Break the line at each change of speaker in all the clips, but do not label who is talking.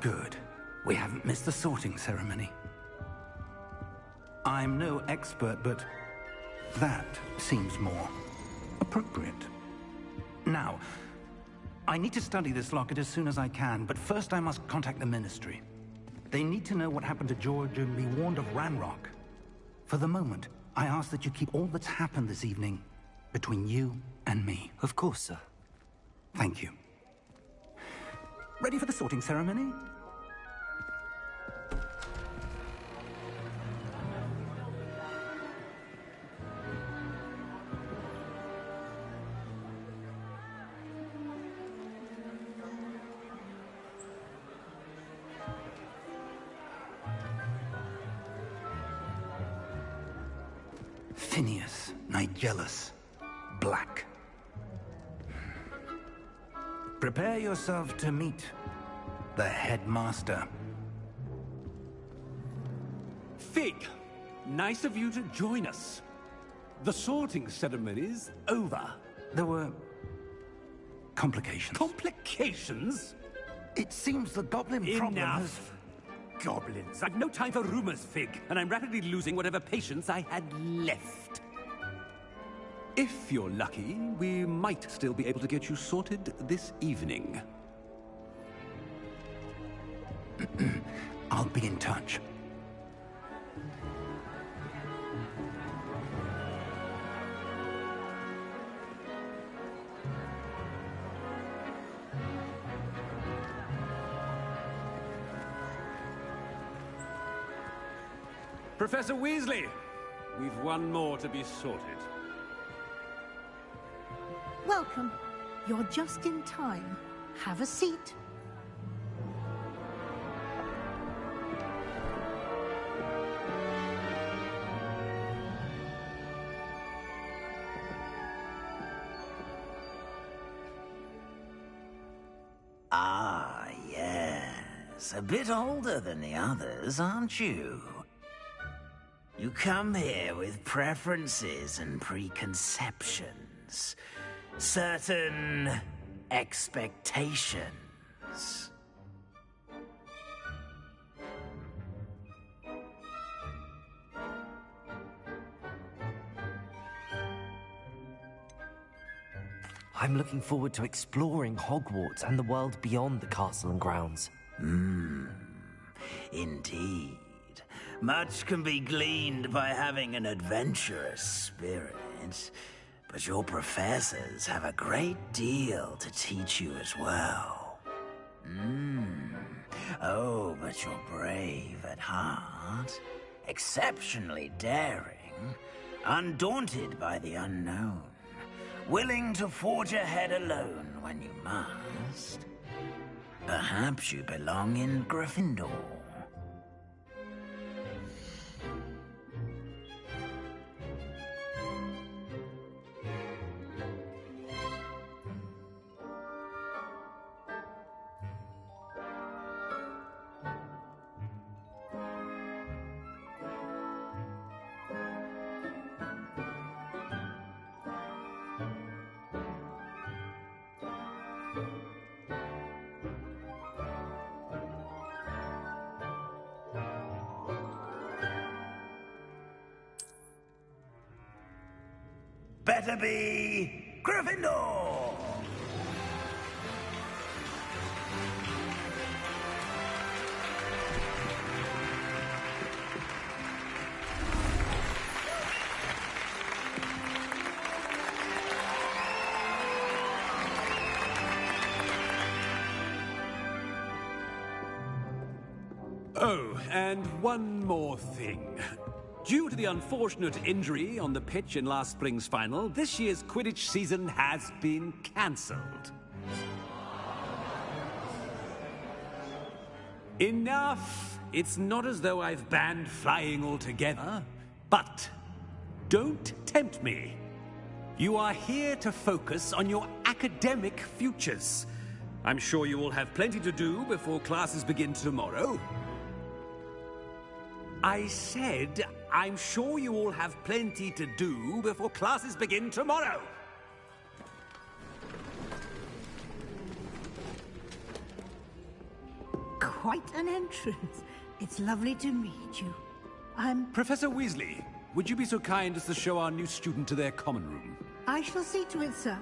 Good. We haven't missed the sorting ceremony. I'm no expert, but that seems more appropriate. Now, I need to study this locket as soon as I can, but first I must contact the Ministry. They need to know what happened to George and be warned of Ranrock. For the moment, I ask that you keep all that's happened this evening between you and me.
Of course, sir.
Thank you. Ready for the sorting ceremony? Phineas, Nigellus, Black. Prepare yourself to meet the headmaster.
Fig, nice of you to join us. The sorting ceremony's over.
There were complications.
Complications?
It seems the goblin problem has...
Enough! Goblins. I've no time for rumors, Fig, and I'm rapidly losing whatever patience I had left. If you're lucky, we might still be able to get you sorted this evening.
I'll be in touch.
Professor Weasley, we've one more to be sorted.
Welcome. You're just in time. Have a seat.
Ah, yes. A bit older than the others, aren't you? You come here with preferences and preconceptions. Certain expectations.
I'm looking forward to exploring Hogwarts and the world beyond the castle and grounds.
Indeed. Much can be gleaned by having an adventurous spirit. But your professors have a great deal to teach you as well. Oh, but you're brave at heart. Exceptionally daring. Undaunted by the unknown. Willing to forge ahead alone when you must. Perhaps you belong in Gryffindor. Better be Gryffindor!
Oh, and one more thing. Due to the unfortunate injury on the pitch in last spring's final, this year's Quidditch season has been cancelled. Enough! It's not as though I've banned flying altogether, but don't tempt me. You are here to focus on your academic futures. I'm sure you will have plenty to do before classes begin tomorrow. I said, I'm sure you all have plenty to do before classes begin tomorrow.
quite an entrance. It's lovely to meet you. I'm...
Professor Weasley, would you be so kind as to show our new student to their common room?
I shall see to it, sir.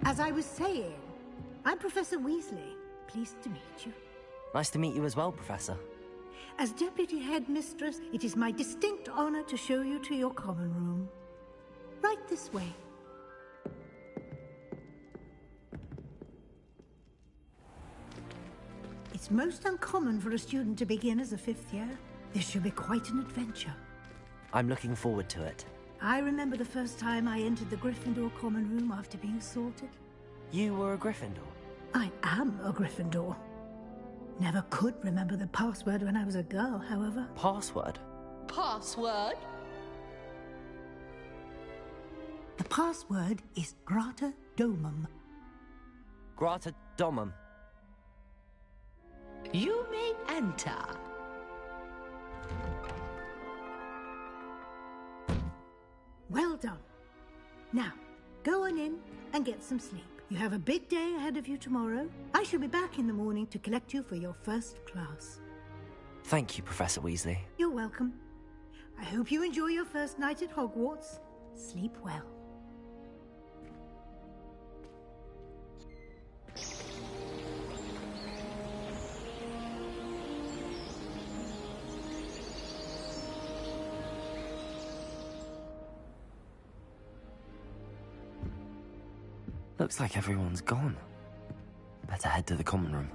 As I was saying, I'm Professor Weasley. Pleased to meet you.
Nice to meet you as well, Professor.
As Deputy Headmistress, it is my distinct honor to show you to your common room. Right this way. It's most uncommon for a student to begin as a fifth year. This should be quite an adventure.
I'm looking forward to it.
I remember the first time I entered the Gryffindor common room after being sorted.
You were a Gryffindor?
I am a Gryffindor. Never could remember the password when I was a girl, however.
Password?
Password?
The password is Grata Domum.
Grata Domum.
You may enter.
Well done. Now, go on in and get some sleep. You have a big day ahead of you tomorrow. I shall be back in the morning to collect you for your first class.
Thank you, Professor Weasley.
You're welcome. I hope you enjoy your first night at Hogwarts. Sleep well.
Looks like everyone's gone. Better head to the common room.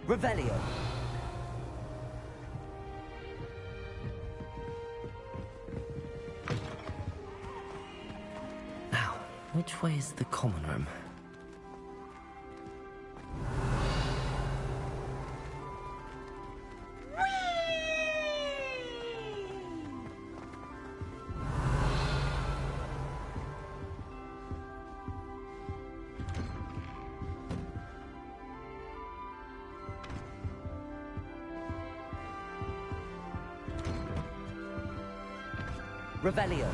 Revelio. Now, which way is the common room? Revelio.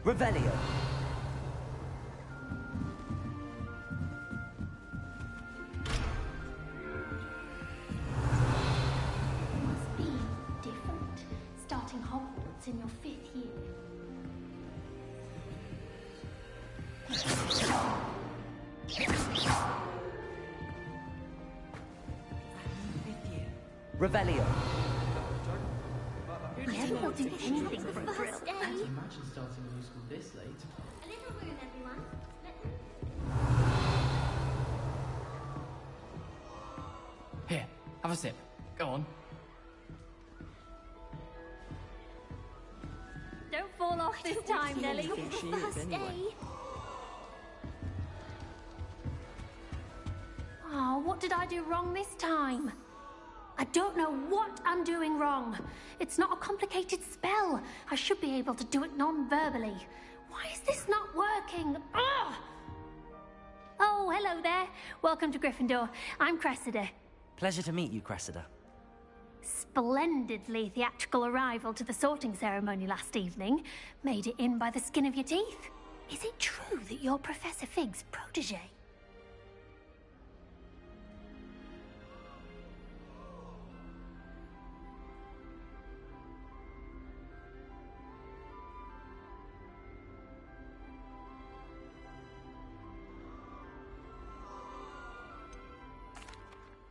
Revelio.
Must be different, starting Hogwarts in your 5th year.
Revelio.
Never wanted anything for a drill.
Imagine starting a new school this late.
A little room, everyone.
Here, have a sip. Go on.
off this time, Nellie.
She is
First
anyway.
day. Oh, what did I do wrong this time? I don't know what I'm doing wrong. It's not a complicated spell. I should be able to do it non-verbally. Why is this not working? Ugh! Oh, hello there. Welcome to Gryffindor. I'm Cressida.
Pleasure to meet you, Cressida.
Splendidly theatrical arrival to the sorting ceremony last evening. Made it in by the skin of your teeth. Is it true that you're Professor Fig's protege?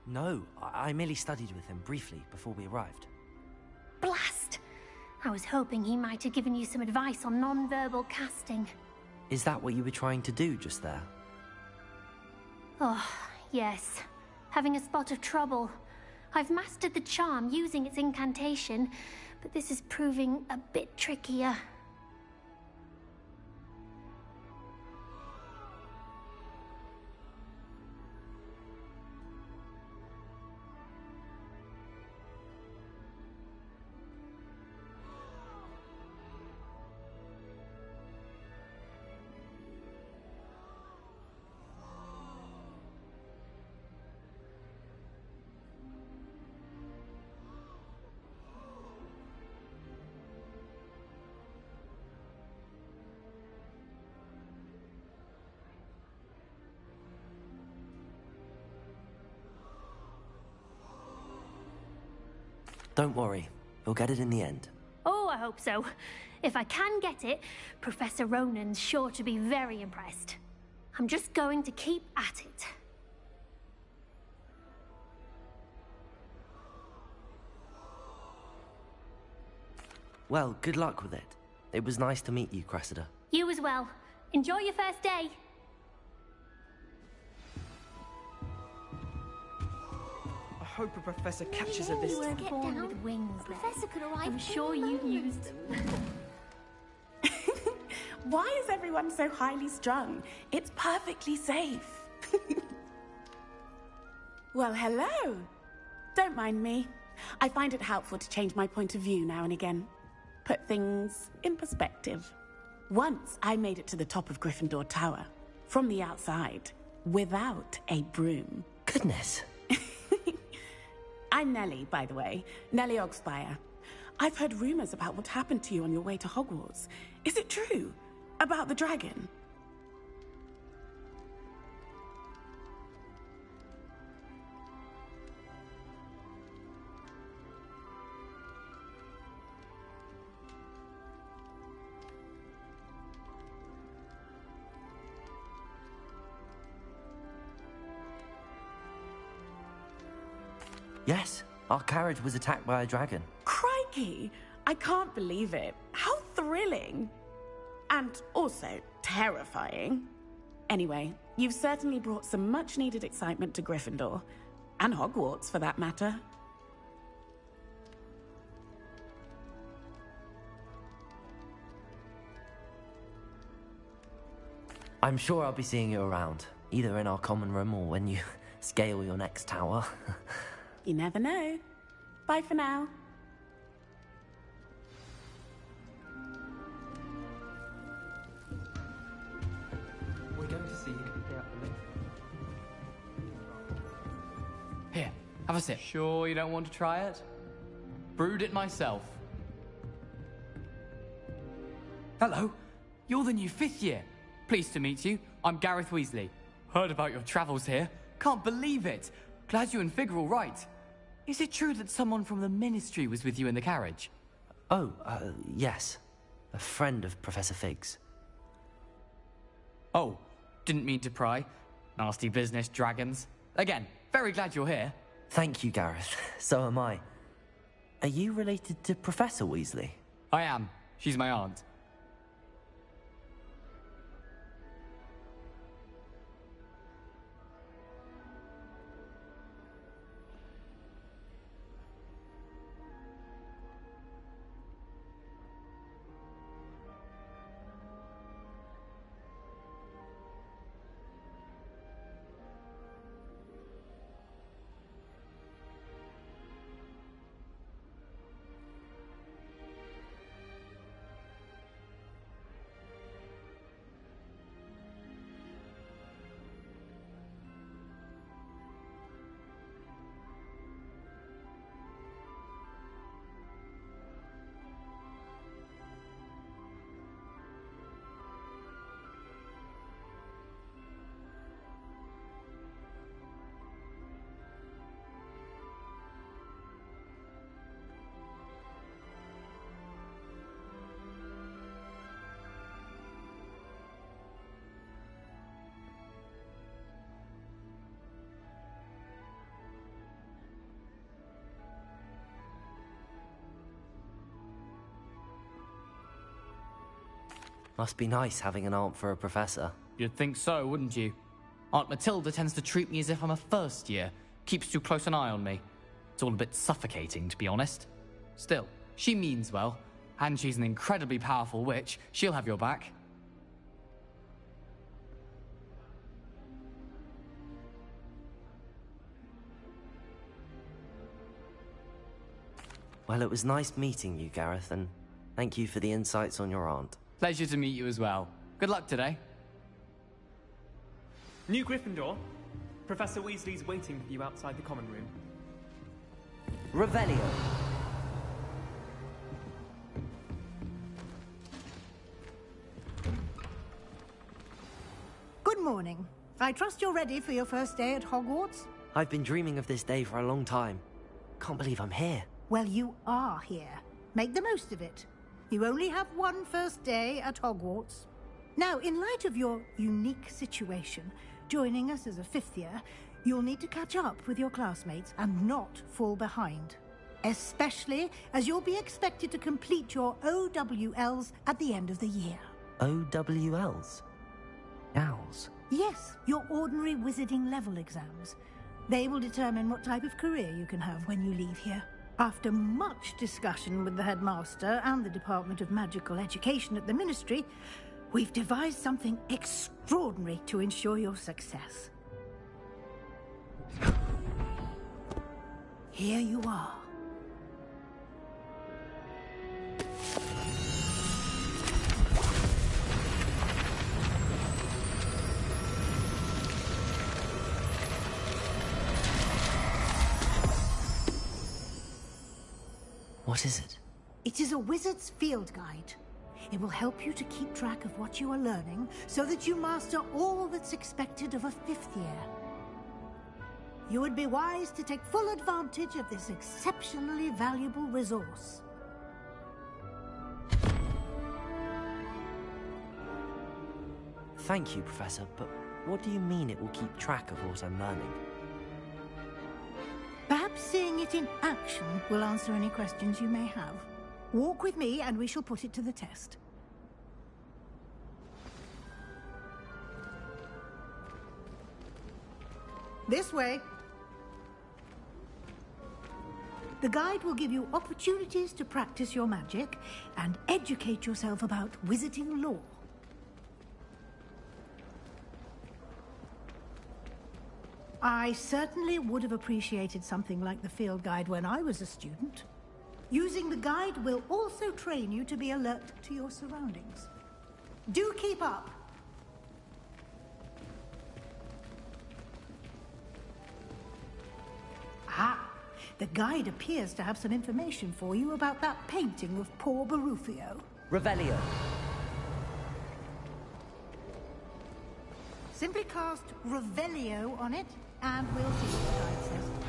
No, I merely studied with him briefly before we arrived.
Blast! I was hoping he might have given you some advice on non-verbal casting.
Is that what you were trying to do just there?
Oh, yes. Having a spot of trouble. I've mastered the charm using its incantation, but this is proving a bit trickier.
Don't worry, you'll get it in the end.
Oh, I hope so. If I can get it, Professor Ronan's sure to be very impressed. I'm just going to keep at it.
Well, good luck with it. It was nice to meet you, Cressida.
You as well. Enjoy your first day.
I hope a professor catches her this time.
Get down with wings.
Professor could arrive.
I'm sure you used them.
Why is everyone so highly strung? It's perfectly safe. Well, hello. Don't mind me. I find it helpful to change my point of view now and again. Put things in perspective. Once I made it to the top of Gryffindor Tower, from the outside, without a broom.
Goodness.
I'm Nellie, by the way. Nellie Ogspire. I've heard rumors about what happened to you on your way to Hogwarts. Is it true? About the dragon?
Yes, our carriage was attacked by a dragon.
Crikey! I can't believe it. How thrilling! And also terrifying. Anyway, you've certainly brought some much-needed excitement to Gryffindor. And Hogwarts, for that matter.
I'm sure I'll be seeing you around, either in our common room or when you scale your next tower.
You never know. Bye for now.
We're going to see you get out the lift. Here, have a sip.
Sure you don't want to try it? Brewed it myself. Hello, you're the new 5th year. Pleased to meet you. I'm Gareth Weasley. Heard about your travels here. Can't believe it. Glad you and Fig are all right. Is it true that someone from the Ministry was with you in the carriage?
Oh, yes. A friend of Professor Fig's.
Oh, didn't mean to pry. Nasty business, dragons. Again, very glad you're here.
Thank you, Gareth. So am I. Are you related to Professor Weasley?
I am. She's my aunt.
Must be nice having an aunt for a professor.
You'd think so, wouldn't you? Aunt Matilda tends to treat me as if I'm a first year. Keeps too close an eye on me. It's all a bit suffocating, to be honest. Still, she means well. And she's an incredibly powerful witch. She'll have your back.
Well, it was nice meeting you, Gareth, and thank you for the insights on your aunt.
Pleasure to meet you as well. Good luck today.
New Gryffindor. Professor Weasley's waiting for you outside the common room.
Revelio.
Good morning. I trust you're ready for your first day at Hogwarts?
I've been dreaming of this day for a long time. Can't believe I'm here.
Well, you are here. Make the most of it. You only have one first day at Hogwarts. Now, in light of your unique situation, joining us as a fifth year, you'll need to catch up with your classmates and not fall behind. Especially as you'll be expected to complete your OWLs at the end of the year.
OWLs? Owls?
Yes, your ordinary wizarding level exams. They will determine what type of career you can have when you leave here. After much discussion with the headmaster and the Department of Magical Education at the Ministry, we've devised something extraordinary to ensure your success. Here you are.
What is it?
It is a wizard's field guide. It will help you to keep track of what you are learning so that you master all that's expected of a fifth year. You would be wise to take full advantage of this exceptionally valuable resource.
Thank you, Professor, but what do you mean it will keep track of what I'm learning?
Perhaps seeing it in action will answer any questions you may have. Walk with me and we shall put it to the test. This way. The guide will give you opportunities to practice your magic and educate yourself about wizarding lore. I certainly would have appreciated something like the field guide when I was a student. Using the guide will also train you to be alert to your surroundings. Do keep up. Ah, the guide appears to have some information for you about that painting of poor Barufio.
Revelio.
Simply cast Revelio on it, and we'll see what the guide says.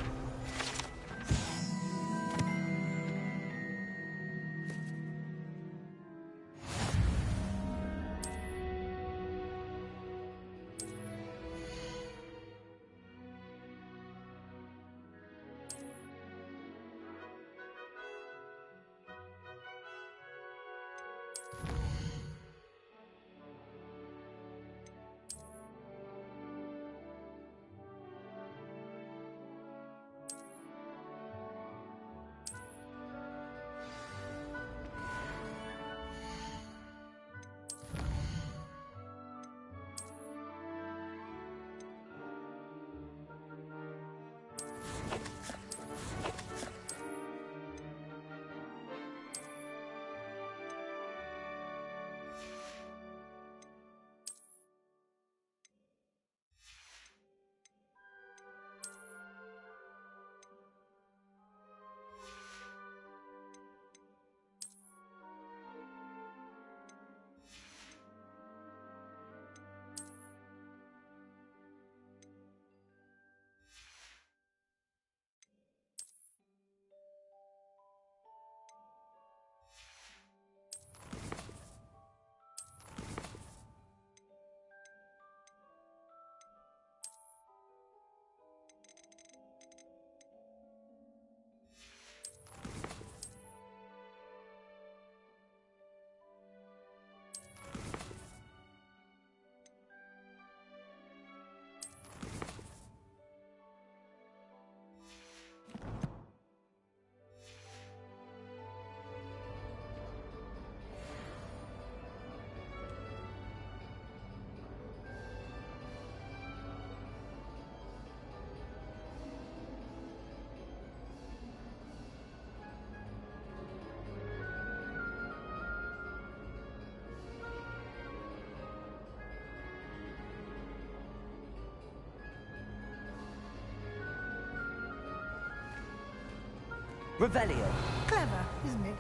Revelio.
Clever, isn't it?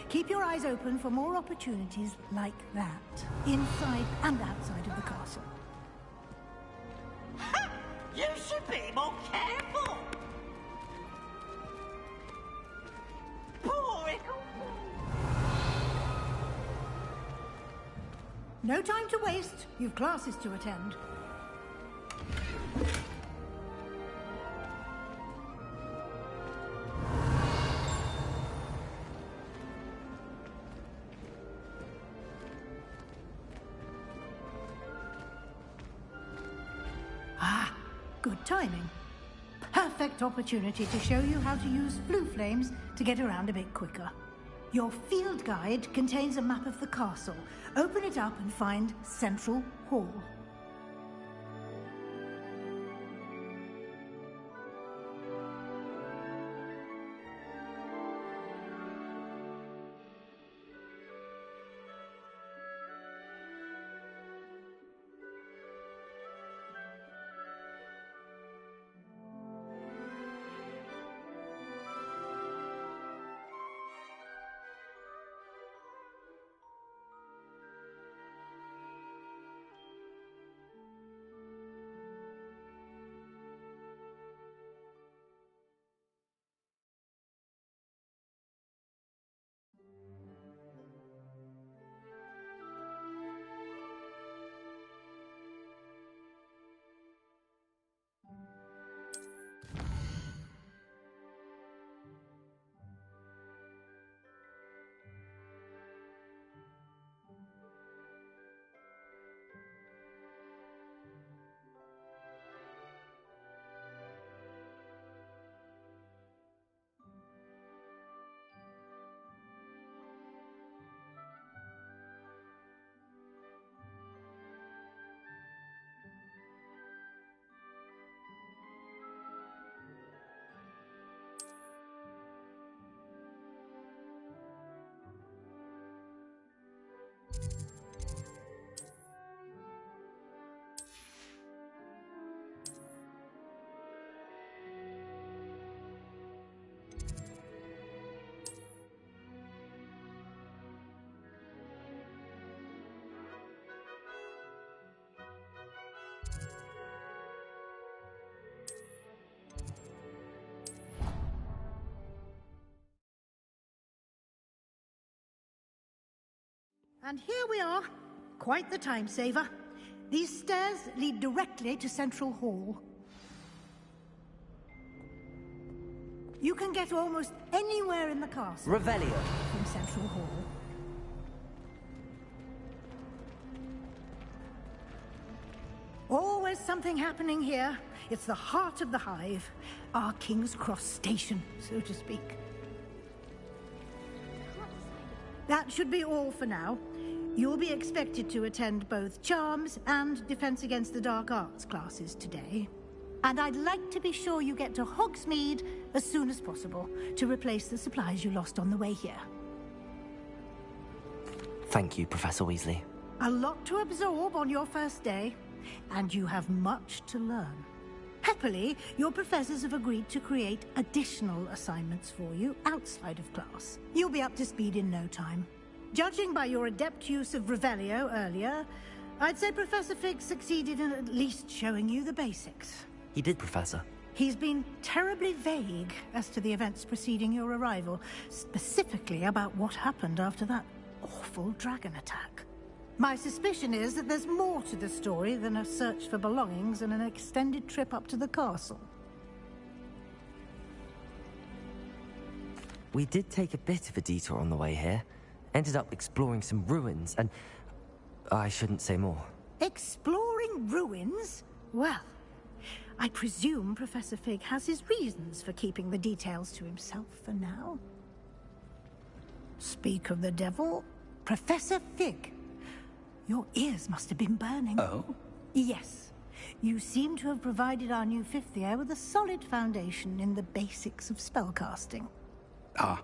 Keep your eyes open for more opportunities like that, inside and outside of the castle.
You should be more careful! Poor Ickle.
No time to waste. You've classes to attend. Ah, good timing. Perfect opportunity to show you how to use blue flames to get around a bit quicker. Your field guide contains a map of the castle. Open it up and find Central Hall. And here we are. Quite the time saver. These stairs lead directly to Central Hall. You can get almost anywhere in the castle
Revelio.
from Central Hall. Always something happening here. It's the heart of the hive. Our King's Cross station, so to speak. That should be all for now. You'll be expected to attend both Charms and Defense Against the Dark Arts classes today. And I'd like to be sure you get to Hogsmeade as soon as possible to replace the supplies you lost on the way here.
Thank you, Professor Weasley.
A lot to absorb on your first day, and you have much to learn. Happily, your professors have agreed to create additional assignments for you outside of class. You'll be up to speed in no time. Judging by your adept use of Revelio earlier, I'd say Professor Fig succeeded in at least showing you the basics.
He did, Professor.
He's been terribly vague as to the events preceding your arrival, specifically about what happened after that awful dragon attack. My suspicion is that there's more to the story than a search for belongings and an extended trip up to the castle.
We did take a bit of a detour on the way here. Ended up exploring some ruins, and I shouldn't say more.
Exploring ruins? Well, I presume Professor Fig has his reasons for keeping the details to himself for now. Speak of the devil, Professor Fig. Your ears must have been burning.
Oh?
Yes. You seem to have provided our new fifth year with a solid foundation in the basics of spellcasting.
Ah,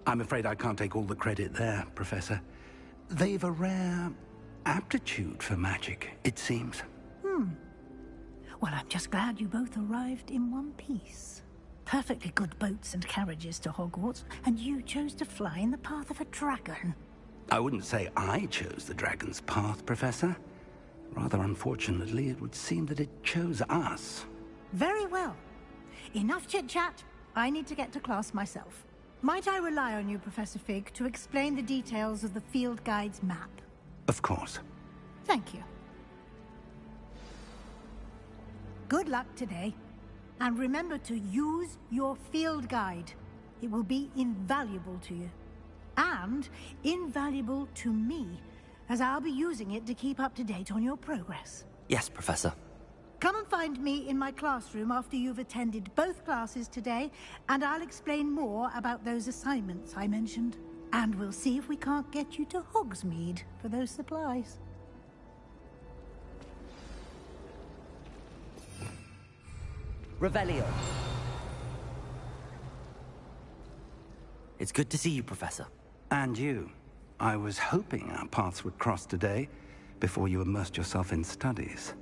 I'm afraid I can't take all the credit there, Professor. They've a rare aptitude for magic, it seems.
Well, I'm just glad you both arrived in one piece. perfectly good boats and carriages to Hogwarts, and you chose to fly in the path of a dragon.
I wouldn't say I chose the dragon's path, Professor. Rather unfortunately, it would seem that it chose us.
Very well. Enough chit-chat. I need to get to class myself. Might I rely on you, Professor Fig, to explain the details of the field guide's map?
Of course.
Thank you. Good luck today. And remember to use your field guide. It will be invaluable to you. And invaluable to me, as I'll be using it to keep up to date on your progress.
Yes, Professor.
Come and find me in my classroom after you've attended both classes today, and I'll explain more about those assignments I mentioned. And we'll see if we can't get you to Hogsmeade for those supplies.
Revelio. It's good to see you, Professor.
And you. I was hoping our paths would cross today, before you immersed yourself in studies.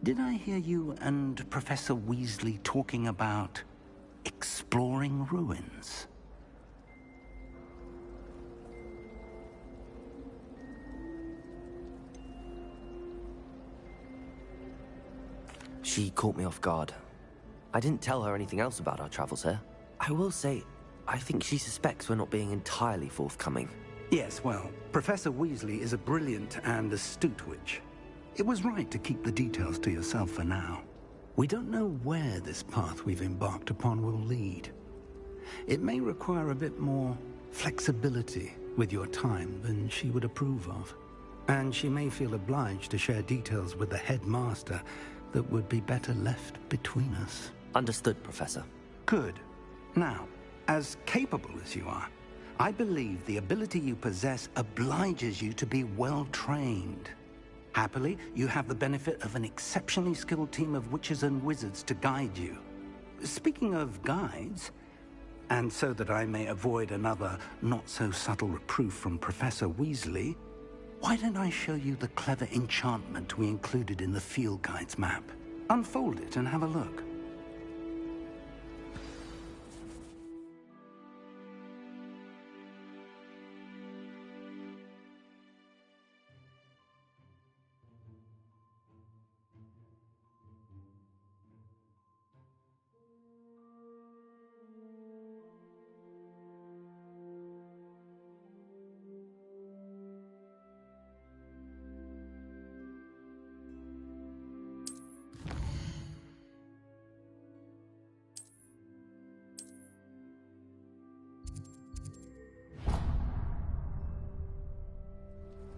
Did I hear you and Professor Weasley talking about exploring ruins?
She caught me off guard. I didn't tell her anything else about our travels here. I will say, I think she suspects we're not being entirely forthcoming.
Yes, well, Professor Weasley is a brilliant and astute witch. It was right to keep the details to yourself for now. We don't know where this path we've embarked upon will lead. It may require a bit more flexibility with your time than she would approve of. And she may feel obliged to share details with the headmaster that would be better left between us.
Understood, Professor.
Good. Now, as capable as you are, I believe the ability you possess obliges you to be well-trained. Happily, you have the benefit of an exceptionally skilled team of witches and wizards to guide you. Speaking of guides, and so that I may avoid another not-so-subtle reproof from Professor Weasley, why don't I show you the clever enchantment we included in the field guide's map? Unfold it and have a look.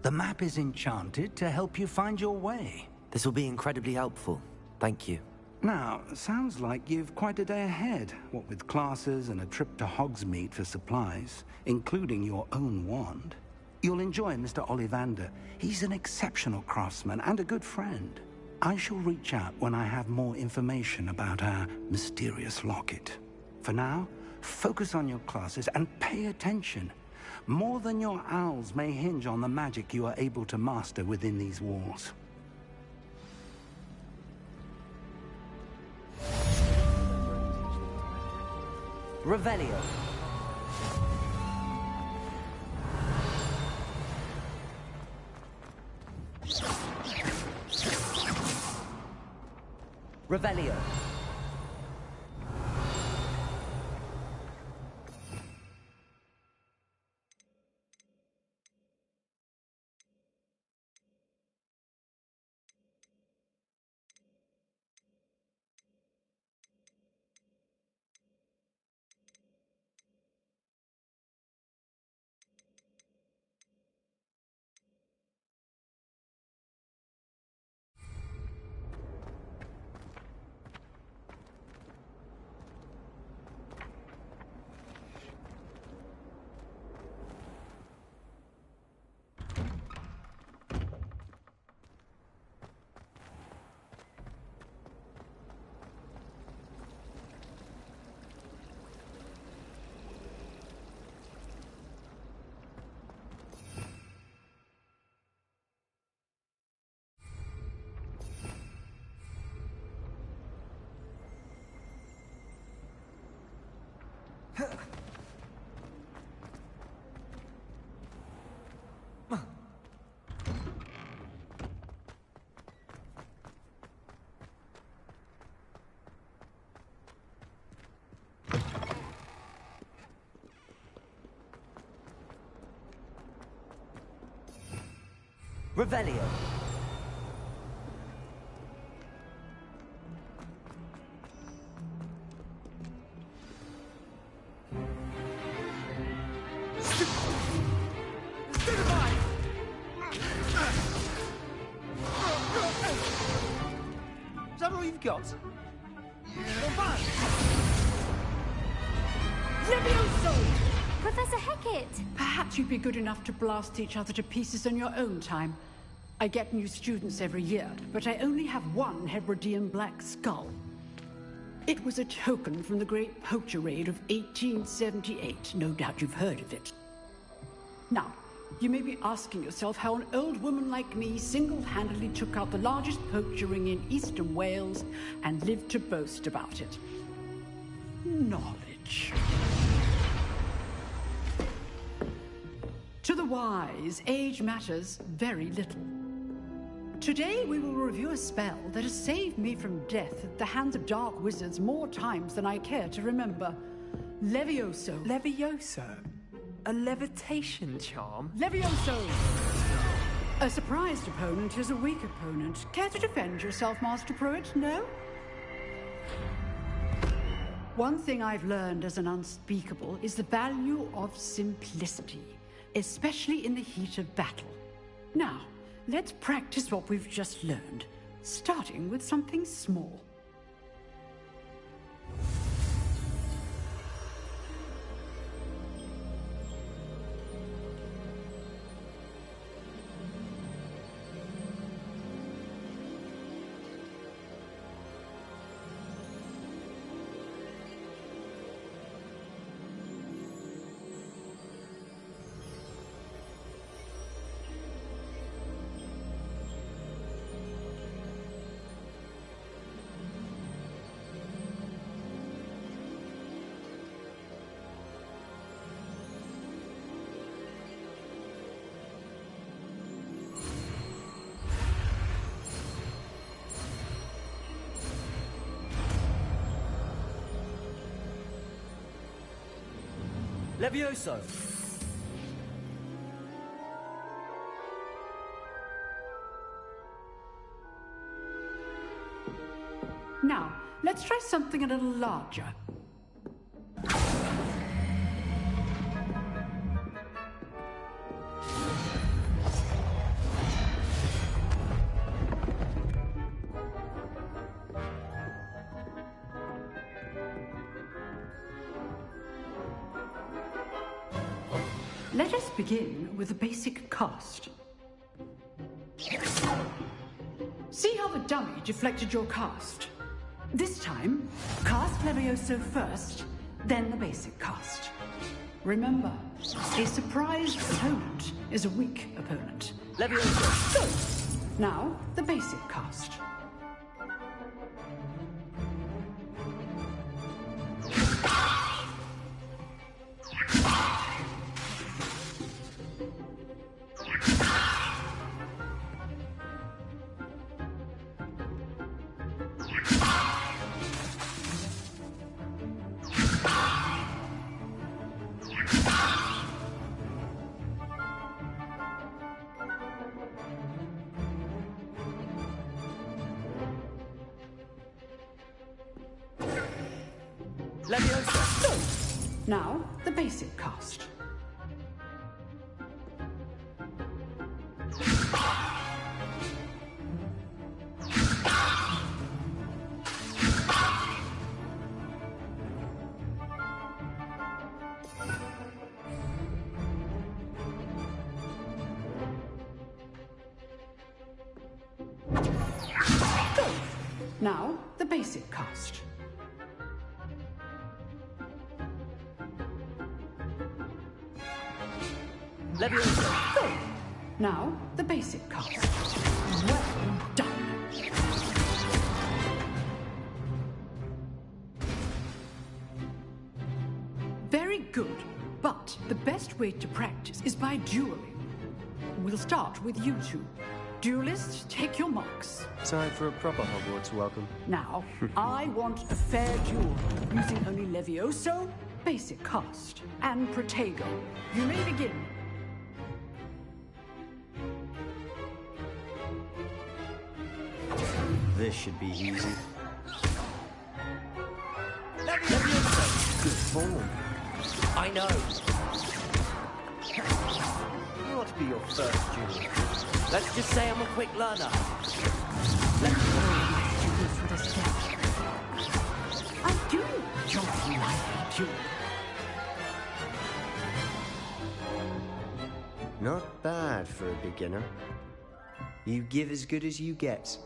The map is enchanted to help you find your way.
This will be incredibly helpful. Thank you.
Now, sounds like you've quite a day ahead, what with classes and a trip to Hogsmeade for supplies, including your own wand. You'll enjoy Mr. Ollivander. He's an exceptional craftsman and a good friend. I shall reach out when I have more information about our mysterious locket. For now, focus on your classes and pay attention. More than your owls may hinge on the magic you are able to master within these walls.
Revelio. Revelio. Revelio.
Is that all you've got?
Levioso!
Professor Hecat!
Perhaps you'd be good enough to blast each other to pieces in your own time. I get new students every year, but I only have one Hebridean black skull. It was a token from the Great Poacher Raid of 1878. No doubt you've heard of it. Now, you may be asking yourself how an old woman like me single-handedly took out the largest poacher ring in eastern Wales and lived to boast about it. Knowledge. To the wise, age matters very little. Today we will review a spell that has saved me from death at the hands of dark wizards more times than I care to remember. Levioso.
Levioso? A levitation charm?
Levioso! A surprised opponent is a weak opponent. Care to defend yourself, Master Pruitt? No? One thing I've learned as an unspeakable is the value of simplicity, especially in the heat of battle. Now, let's practice what we've just learned, starting with something small.
Levioso!
Now, let's try something a little larger. Let us begin with the basic cast. See how the dummy deflected your cast? This time, cast Levioso first, then the basic cast. Remember, a surprised opponent is a weak opponent.
Levioso!
Good. Now, the basic cast.
Levioso!
Now, the basic cast. Good. Now, the basic cast.
Levioso!
Good. Now, the basic cast. Well done. good. But the best way to practice is by dueling. We'll start with you two. Duelists, take your marks.
Time for a proper Hogwarts welcome.
Now, I want a fair duel, using only Levioso, basic cast, and Protego. You may begin.
This should be easy. Levioso! Good form.
I know.
What to be your first duel?
Let's just say I'm a quick learner.
I do enjoy life duel.
Not bad for a beginner. You give as good as you get.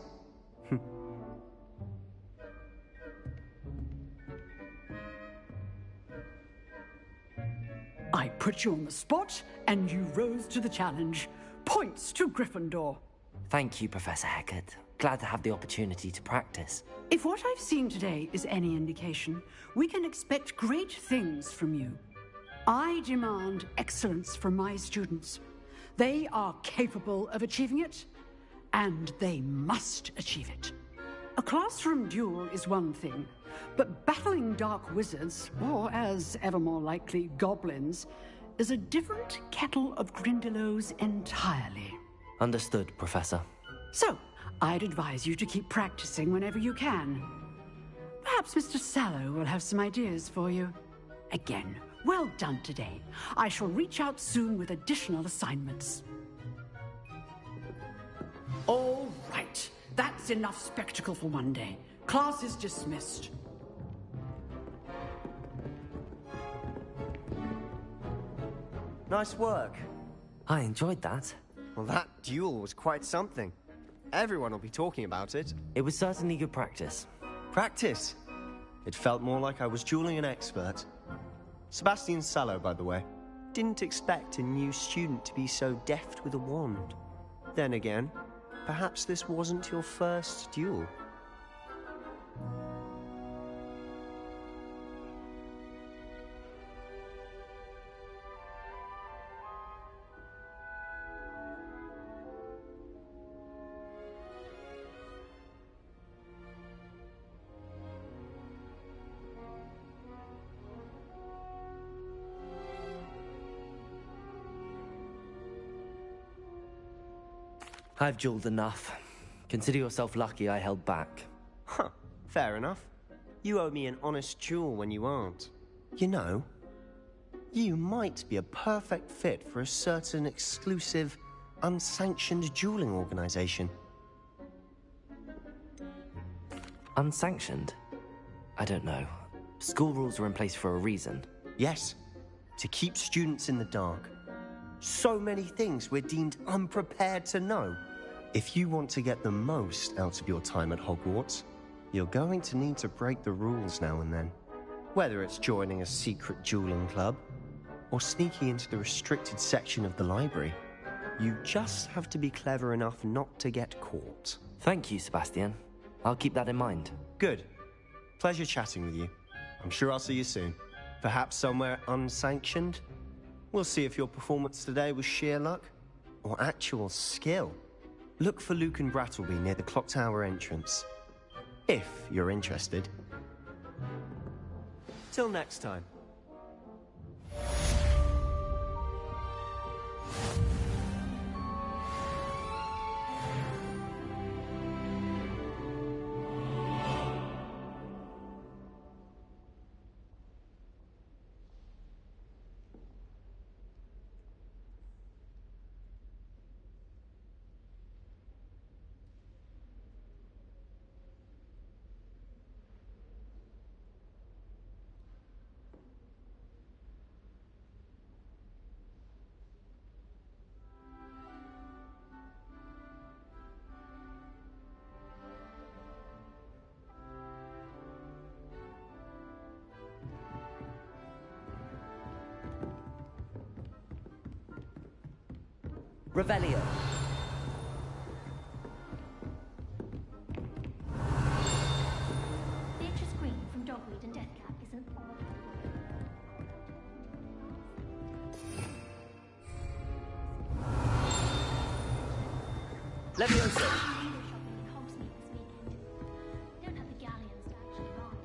I put you on the spot, and you rose to the challenge. Points to Gryffindor.
Thank you, Professor Hecat. Glad to have the opportunity to practice.
If what I've seen today is any indication, we can expect great things from you. I demand excellence from my students. They are capable of achieving it, and they must achieve it. A classroom duel is one thing, but battling dark wizards, or as ever more likely, goblins, is a different kettle of Grindylows entirely.
Understood, Professor.
So, I'd advise you to keep practicing whenever you can. Perhaps Mr. Sallow will have some ideas for you. Again, well done today. I shall reach out soon with additional assignments. All right. That's enough spectacle for one day. Class is dismissed.
Nice work.
I enjoyed that.
Well, that duel was quite something. Everyone will be talking about it.
It was certainly good practice.
Practice? It felt more like I was dueling an expert. Sebastian Sallow, by the way. Didn't expect a new student to be so deft with a wand. Then again, perhaps this wasn't your first duel.
I've dueled enough. Consider yourself lucky I held back.
Huh, fair enough. You owe me an honest duel when you aren't. You know, you might be a perfect fit for a certain exclusive, unsanctioned dueling organization.
Unsanctioned? I don't know. School rules are in place for a reason.
Yes, to keep students in the dark. So many things we're deemed unprepared to know. If you want to get the most out of your time at Hogwarts, you're going to need to break the rules now and then. Whether it's joining a secret dueling club, or sneaking into the restricted section of the library, you just have to be clever enough not to get caught.
Thank you, Sebastian. I'll keep that in mind.
Good. Pleasure chatting with you. I'm sure I'll see you soon. Perhaps somewhere unsanctioned? We'll see if your performance today was sheer luck or actual skill. Look for Luke and Brattleby near the Clock Tower entrance, if you're interested. Till next time.
Revelio.
Beatrice Green from Dogweed and Deathcap is an odd...
Levioso!
Don't have the galleons to actually ride.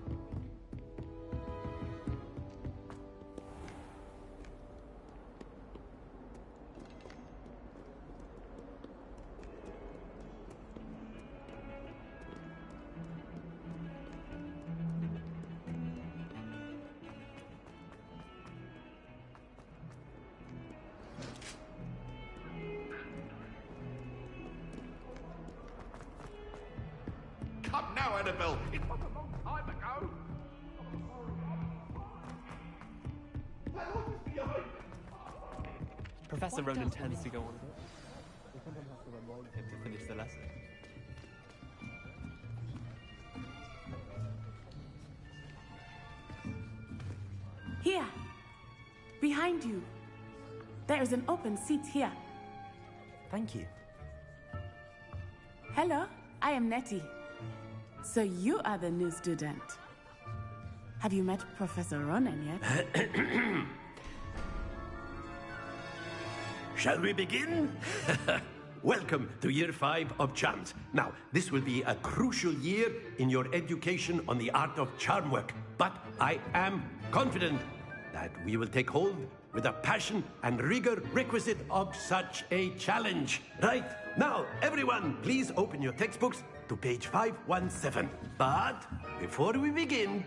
Come now, Annabelle. It was a long time ago.
Professor Ronan tends to go on a bit. We sometimes have to remind him to finish the lesson.
Here. Behind you. There is an open seat here.
Thank you.
Hello, I am Nettie. So you are the new student. Have you met Professor Ronan yet?
Shall we begin? Welcome to Year 5 of Charms. Now, this will be a crucial year in your education on the art of charm work. But I am confident that we will take hold with the passion and rigor requisite of such a challenge. Right, now, everyone, please open your textbooks to page 517. But before we begin,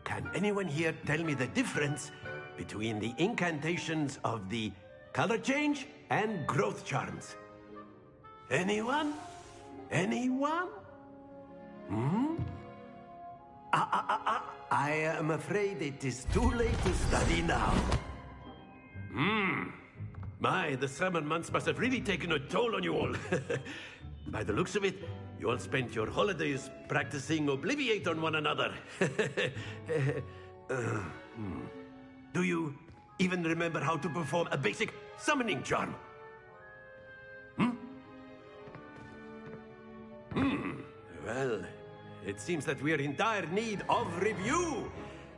can anyone here tell me the difference between the incantations of the color change and growth charms? Anyone? Anyone? I am afraid it is too late to study now. My, the summer months must have really taken a toll on you all. By the looks of it, you all spent your holidays practicing Obliviate on one another. Do you even remember how to perform a basic summoning charm? Well, it seems that we are in dire need of review.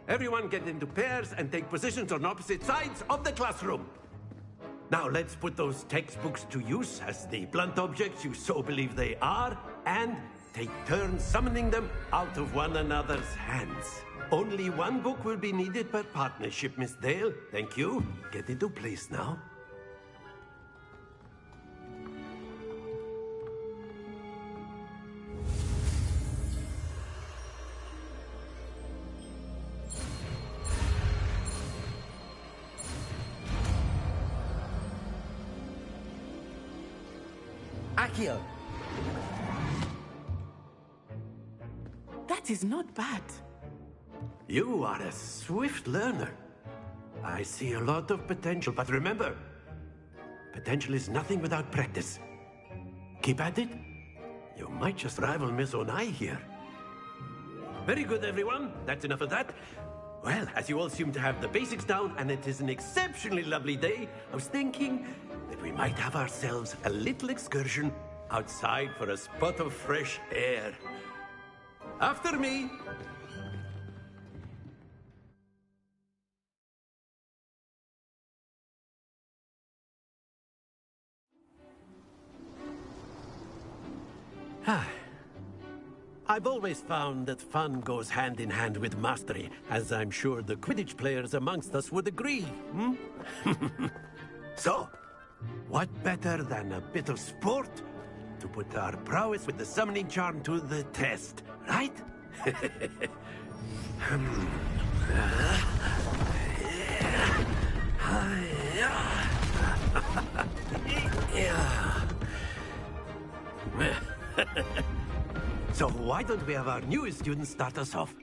Everyone get into pairs and take positions on opposite sides of the classroom. Now let's put those textbooks to use as the blunt objects you so believe they are, and take turns summoning them out of one another's hands. Only one book will be needed per partnership, Miss Dale. Thank you. Get into place now.
Accio!
That is not bad.
You are a swift learner. I see a lot of potential, but remember, potential is nothing without practice. Keep at it. You might just rival Miss Onai here. Very good, everyone. That's enough of that. Well, as you all seem to have the basics down, and it is an exceptionally lovely day, I was thinking that we might have ourselves a little excursion outside for a spot of fresh air. After me. I've always found that fun goes hand in hand with mastery, as I'm sure the Quidditch players amongst us would agree. So, what better than a bit of sport to put our prowess with the summoning charm to the test, right? So why don't we have our newest student start us off?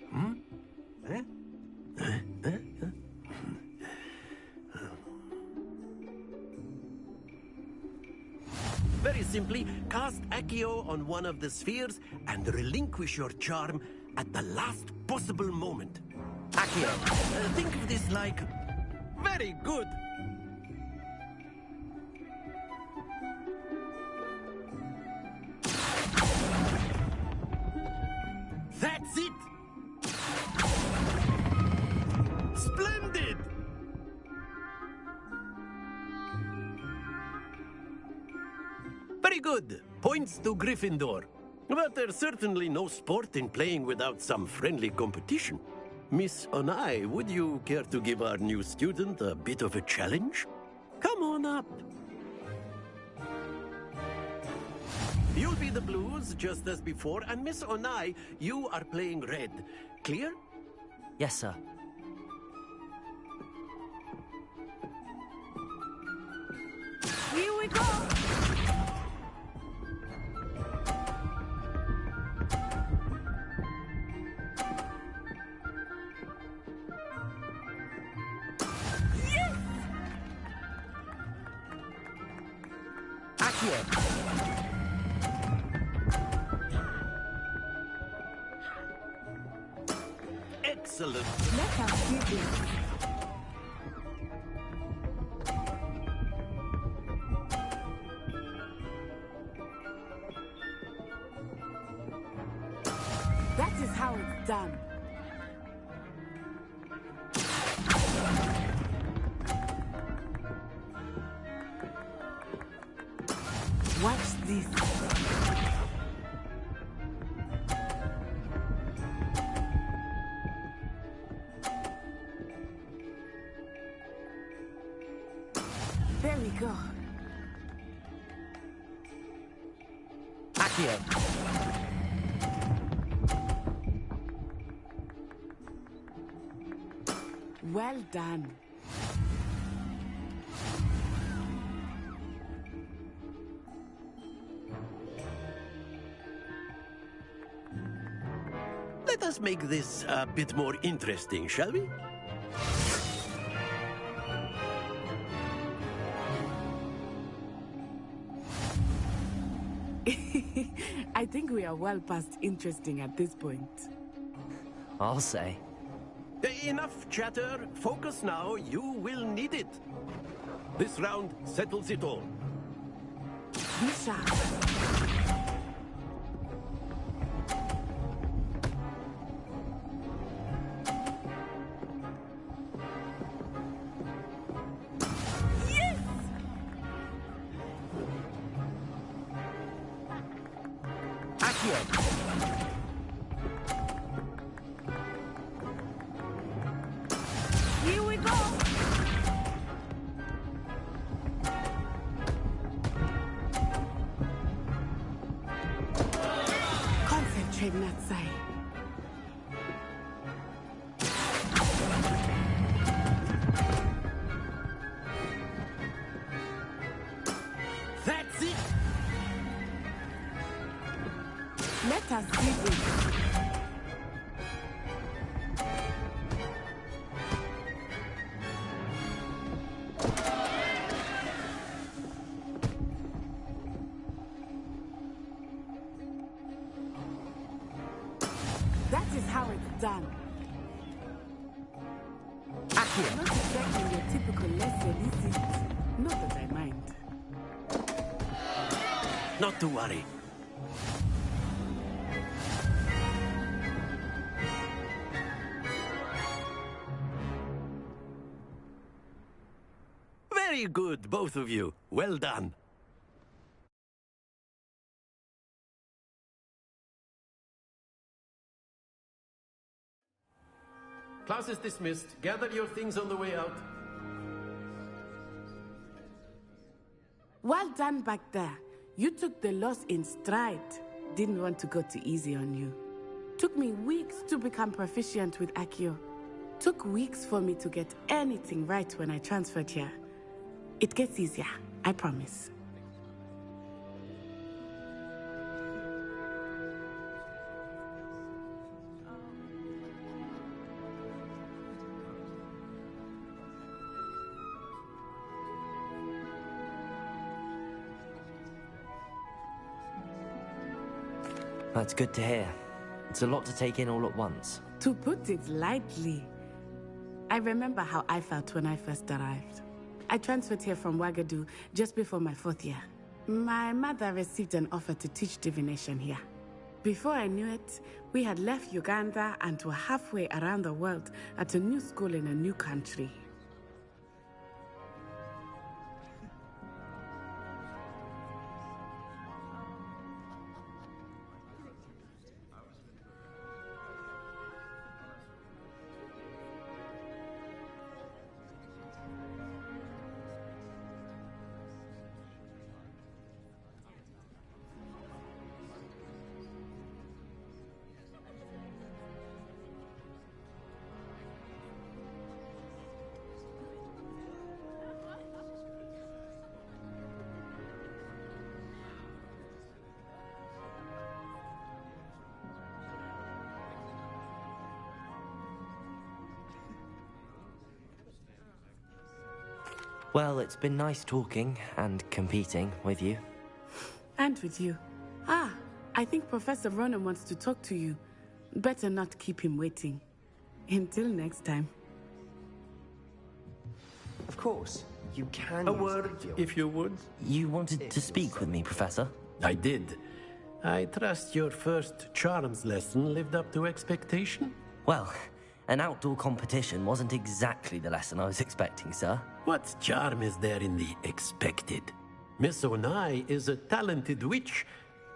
Very simply, cast Accio on one of the spheres and relinquish your charm at the last possible moment. Accio. Think of this like... Very good. That's it! Splendid! Very Very good. Points to Gryffindor. But there's certainly no sport in playing without some friendly competition. Miss Onai, would you care to give our new student a bit of a challenge? Come on up. You'll be the blues, just as before, and Miss Onai, you are playing red. Clear?
Yes, sir.
Here we go! Yes!
Accio!
Excellent.
Let us do this. That is how it's done. Watch this. There we go.
Accio!
Well done.
Let us make this a bit more interesting, shall we?
I think we are well past interesting at this point.
I'll say.
Enough chatter. Focus now. You will need it. This round settles it all.
Be sharp. Here we go! Concentrate, Natsai.
That's it!
Let us do this. That is how it's done.
Accio!
Not exactly your typical lesson, is it? Not that I mind.
Not to worry. Very good, both of you. Well done. Class is dismissed. Gather your things on the way out.
Well done back there. You took the loss in stride. Didn't want to go too easy on you. Took me weeks to become proficient with Accio. Took weeks for me to get anything right when I transferred here. It gets easier, I promise.
That's good to hear. It's a lot to take in all at once.
To put it lightly, I remember how I felt when I first arrived. I transferred here from Ouagadougou just before my 4th year. My mother received an offer to teach divination here. Before I knew it, we had left Uganda and were halfway around the world at a new school in a new country.
Well, it's been nice talking and competing with you.
And with you. Ah, I think Professor Ronan wants to talk to you. Better not keep him waiting. Until next time.
Of course, you can.
A word, if you would.
You wanted to speak with me, Professor?
I did. I trust your first charms lesson lived up to expectation?
Well, an outdoor competition wasn't exactly the lesson I was expecting, sir.
What charm is there in the expected? Miss Onai is a talented witch.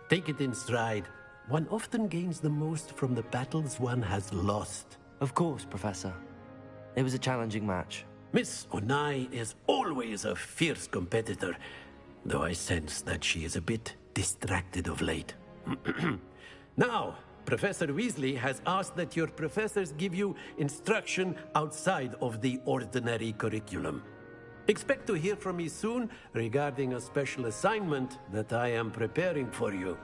Take it in stride. One often gains the most from the battles one has lost.
Of course, Professor. It was a challenging match.
Miss Onai is always a fierce competitor, though I sense that she is a bit distracted of late. Now, Professor Weasley has asked that your professors give you instruction outside of the ordinary curriculum. Expect to hear from me soon regarding a special assignment that I am preparing for you.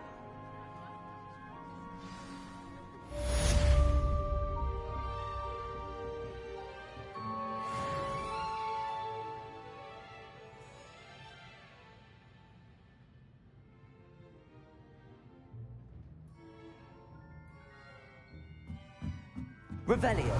Revelio.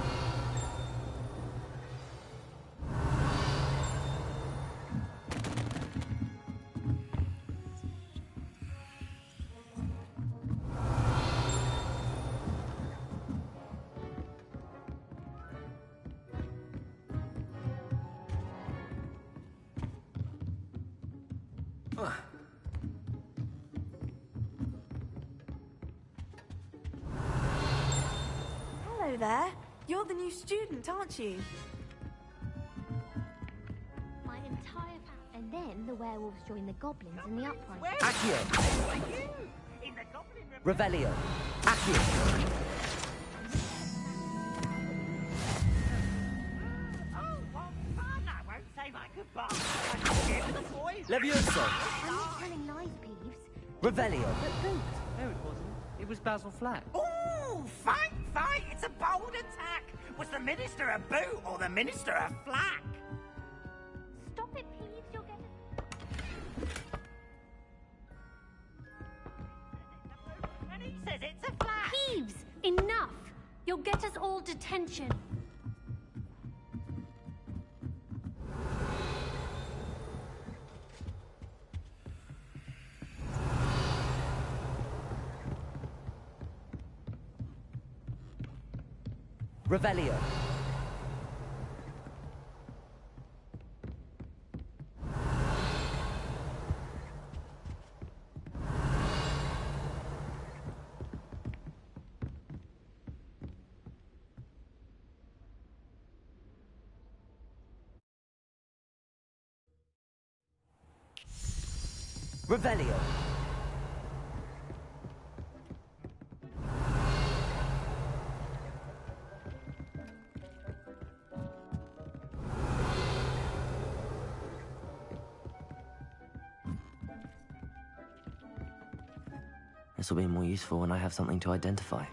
Hello there. You're the new student, aren't you?
My entire and then the werewolves join the goblins in the uprising.
Accio. Revelio. Accio. Levioso.
I'm not telling lies, Peeves.
Revelio.
But Boot.
No, it wasn't. It was Basil Flat.
Ooh, fight, fight! It's a bold attack! Was the Minister a boot or the Minister a flack?
Stop it, Peeves. You'll get it.
And he says it's a flack!
Peeves, enough! You'll get us all detention.
Revelio. Revelio. This will be more useful when I have something to identify.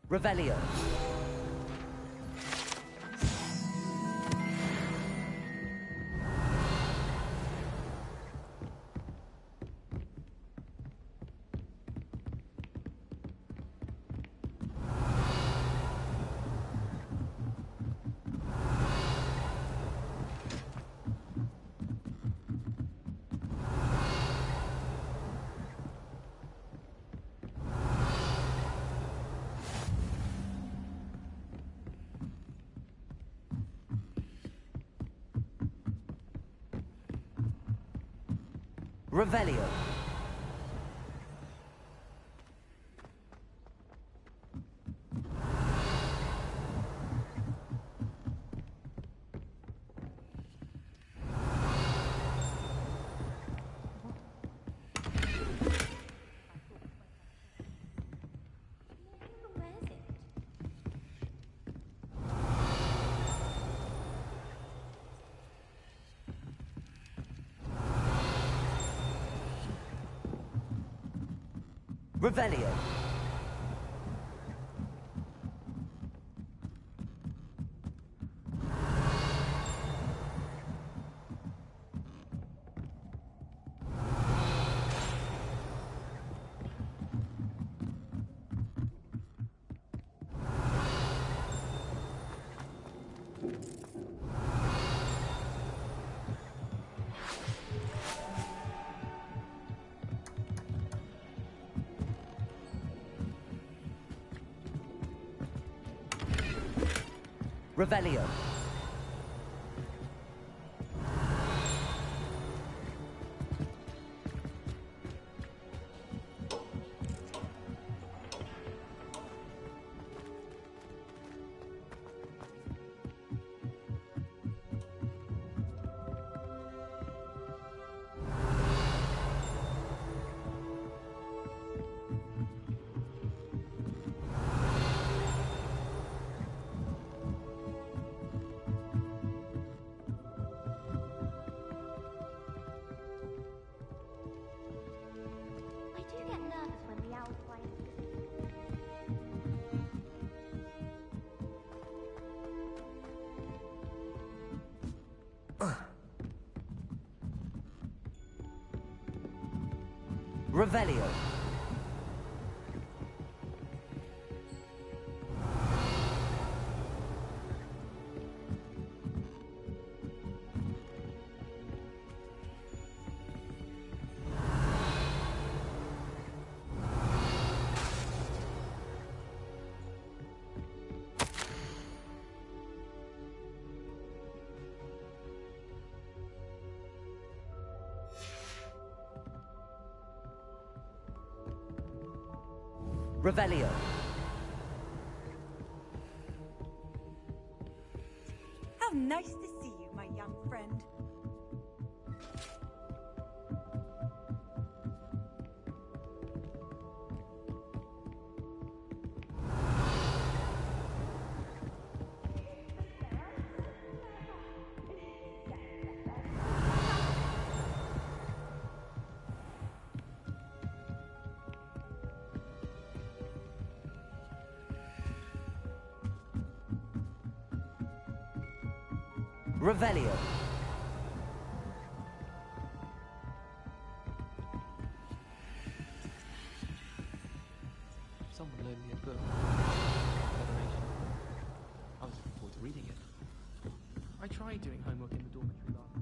Revelio. Revelio. Revelio. Revelio. Revelio. Revelio.
How nice to see you, my young friend.
Revelio.
Someone loaned me a book. Federation. I was looking forward to reading it. I tried doing homework in the dormitory last.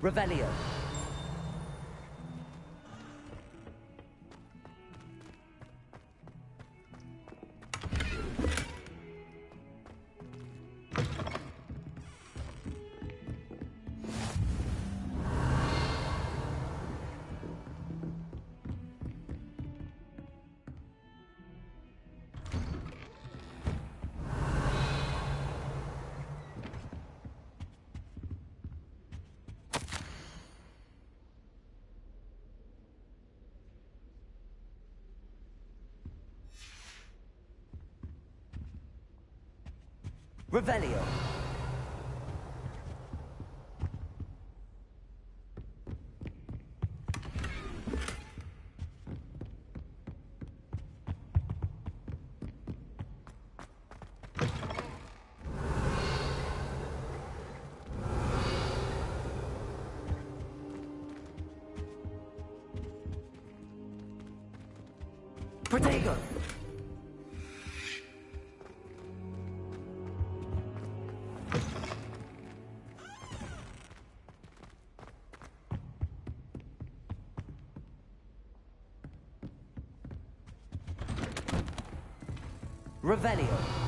Revelio. Revelio. Protego. Revelio.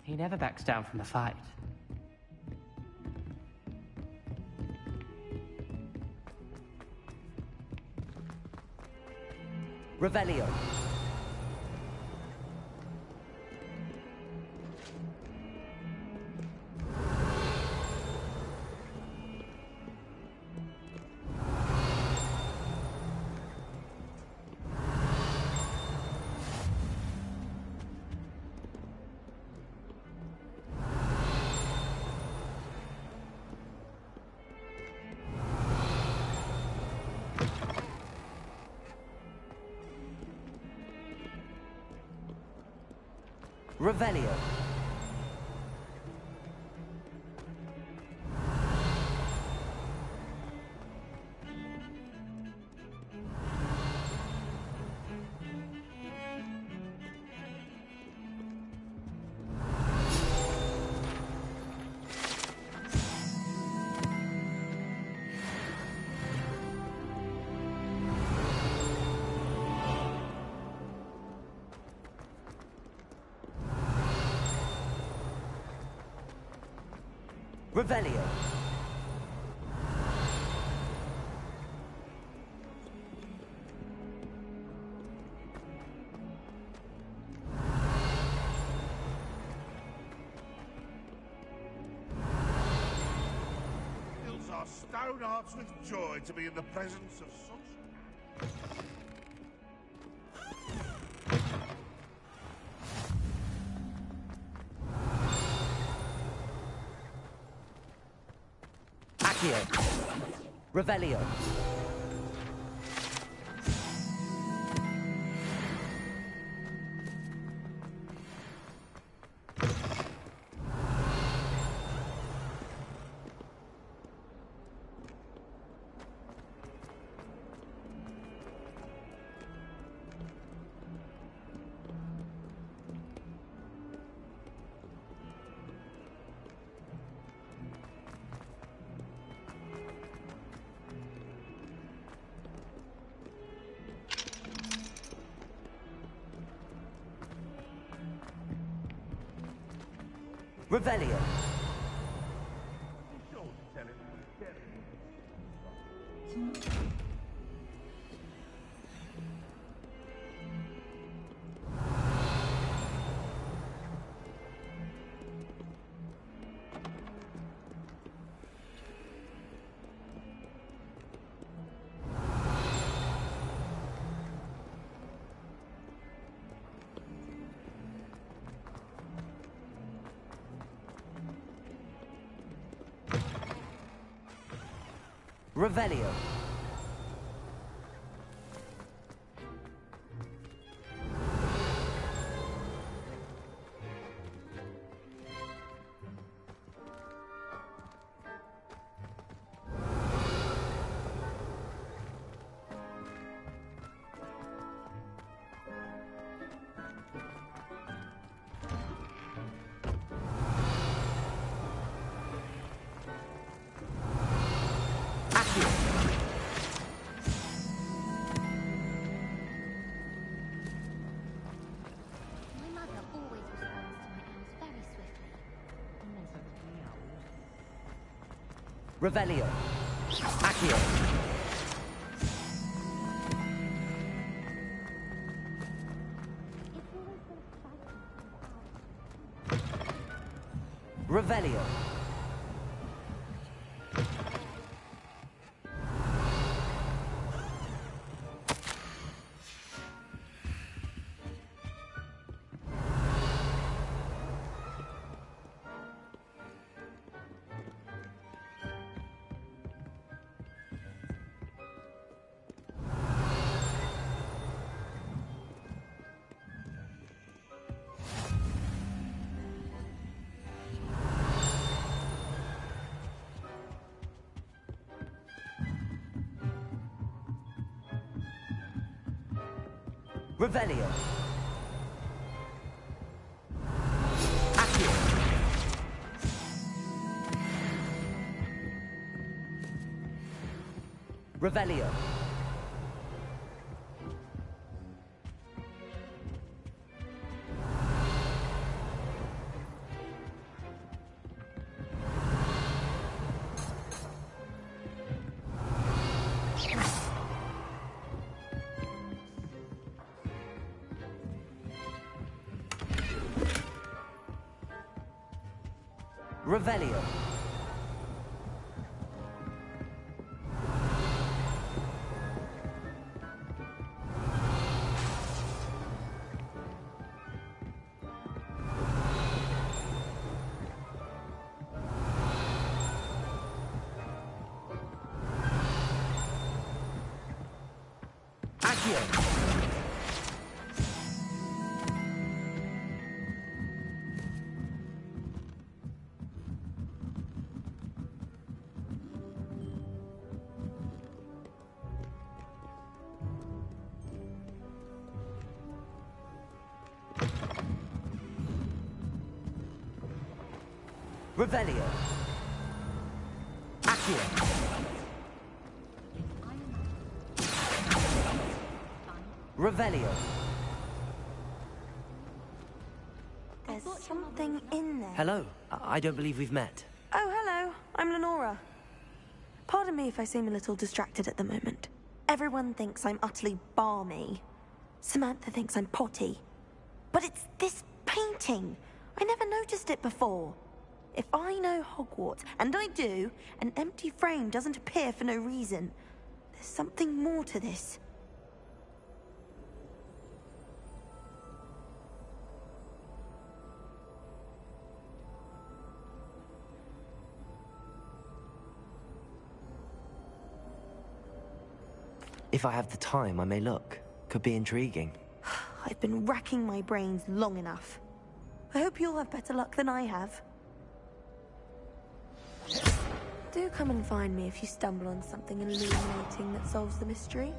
He never backs down from the fight.
Revelio. Revelio. Revelio.
Fills our stone hearts with joy to be in the presence of such...
Revelio. Revelio. Revelio. Revelio. Accio. Revelio. Revelio. Accio. Revelio. Revelio. Revelio. Accio. Revelio.
There's something in there.
Hello. I don't believe we've met.
Oh, hello. I'm Lenora. Pardon me if I seem a little distracted at the moment. Everyone thinks I'm utterly balmy. Samantha thinks I'm potty. But it's this painting. I never noticed it before. If I know Hogwarts, and I do, an empty frame doesn't appear for no reason. There's something more to this.
If I have the time, I may look. Could be intriguing.
I've been racking my brains long enough. I hope you'll have better luck than I have. Do come and find me if you stumble on something illuminating that solves the mystery.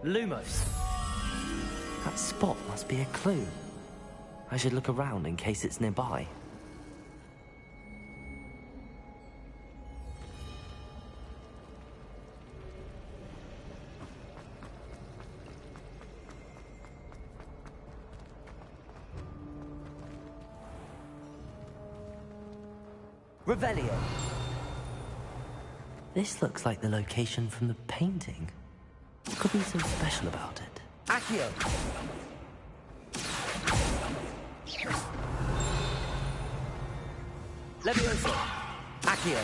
Lumos. That spot must be a clue. I should look around in case it's nearby. Revelio. This looks like the location from the painting. What could be so special about it? Accio. Levioso. Accio.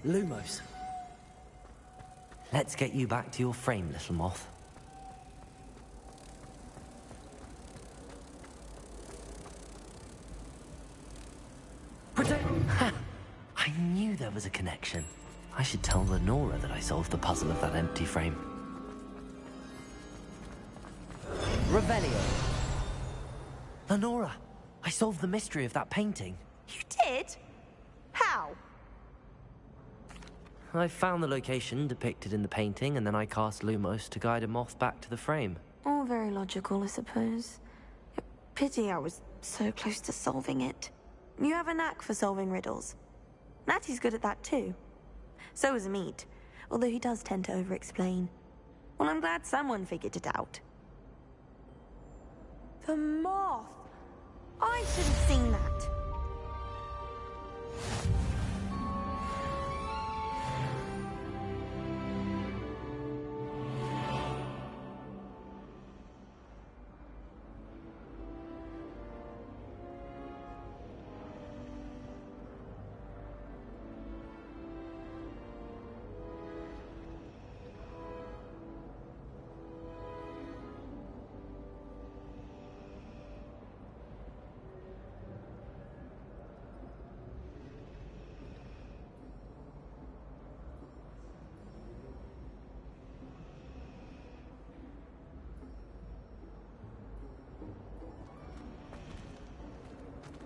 Lumos. Let's get you back to your frame, little moth. I knew there was a connection. I should tell Lenora that I solved the puzzle of that empty frame. Revelio. Lenora, I solved the mystery of that painting.
You did? How?
I found the location depicted in the painting, and then I cast Lumos to guide a moth back to the frame.
All very logical, I suppose. Pity I was so close to solving it. You have a knack for solving riddles. Natty's good at that too. So is Amit, although he does tend to over-explain. Well, I'm glad someone figured it out. The moth! I should have seen that.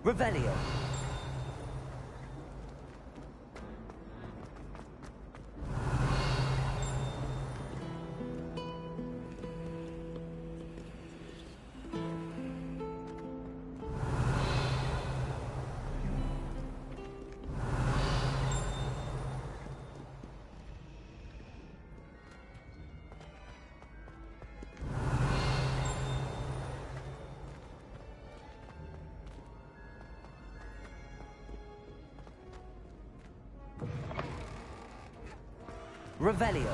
Revelio. Revelio.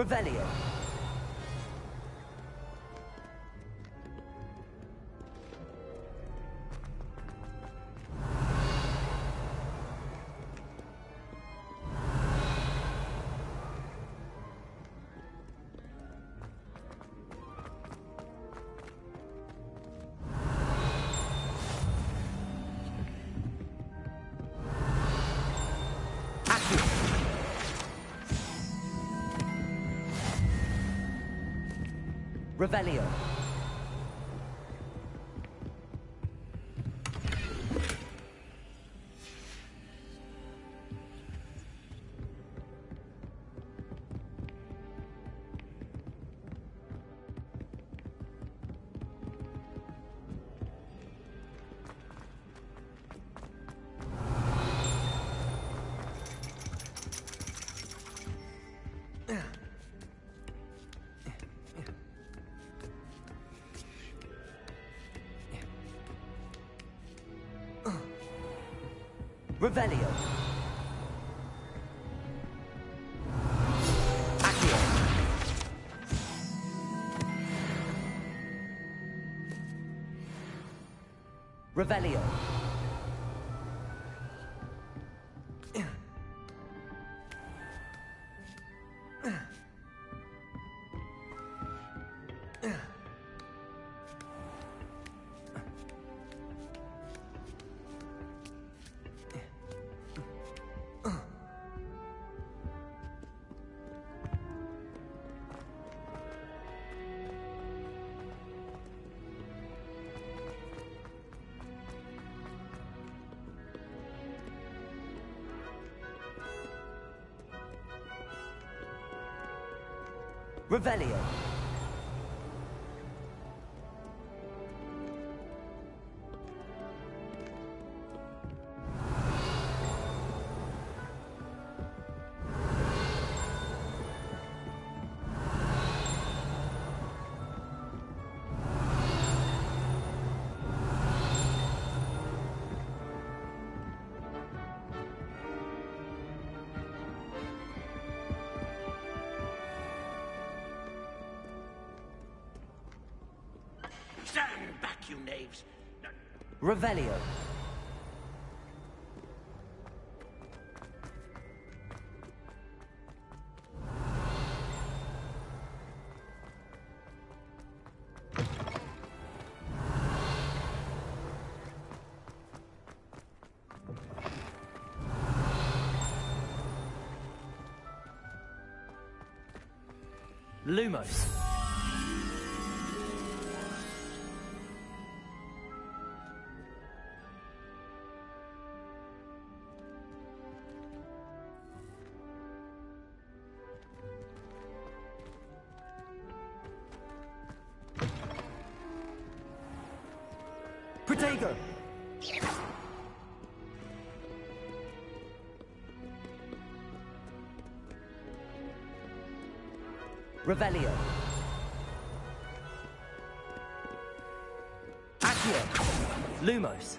Revelio. Revelio. Revelio. Accio. Revelio. Revelio.
Stand back, you knaves!
Revelio. Lumos. Protego! Revelio. Accio. Lumos.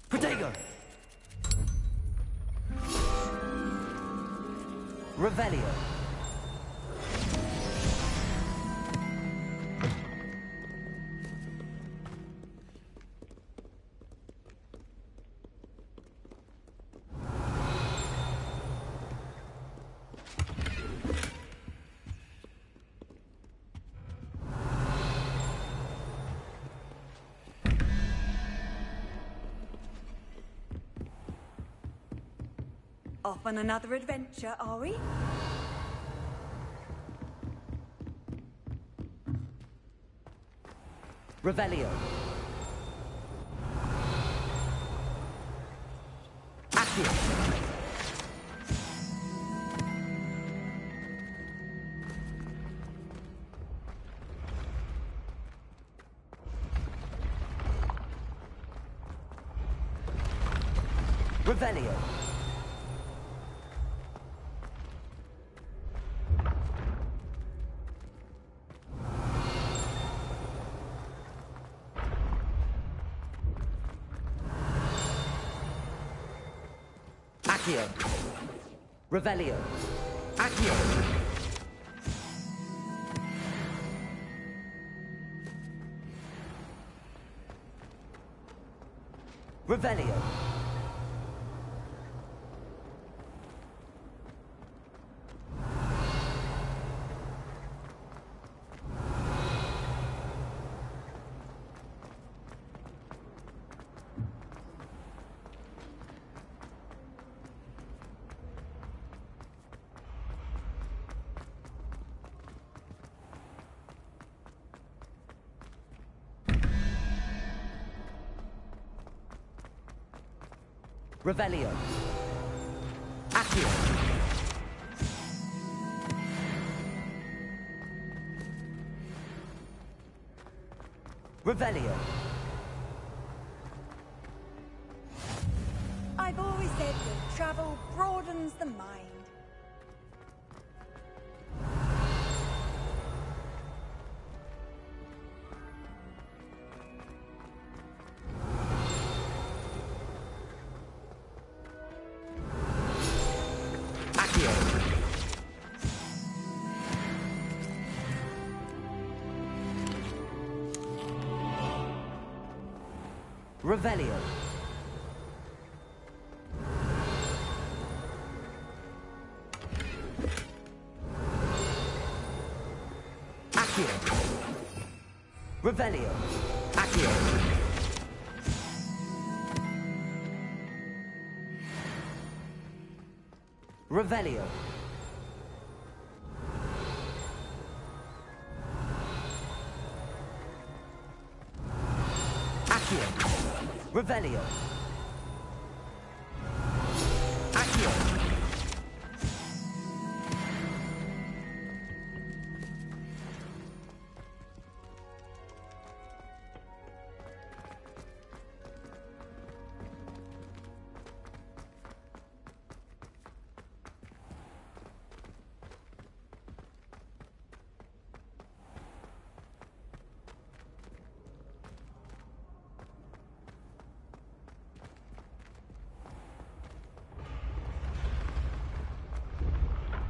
Protego! Revelio.
Off on another adventure, are we?
Revelio. Accio. Revelio. Accio. Revelio. Accio. Revelio. Revelio. Accio. Revelio.
I've always said that travel broadens the mind.
Revelio. Accio. Revelio. Accio. Revelio. Accio. Revelio. Accio.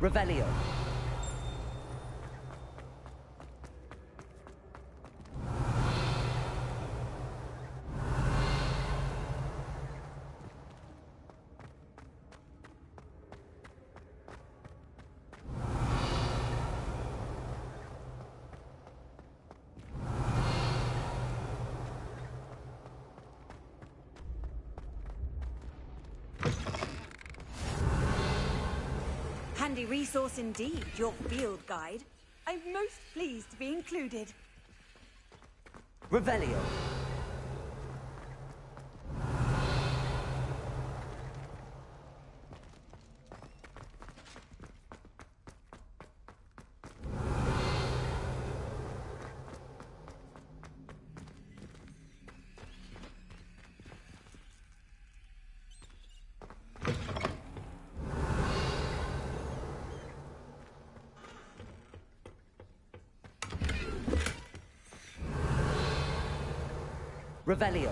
Revelio.
Handy resource indeed, your field guide. I'm most pleased to be included.
Revelio. Revelio.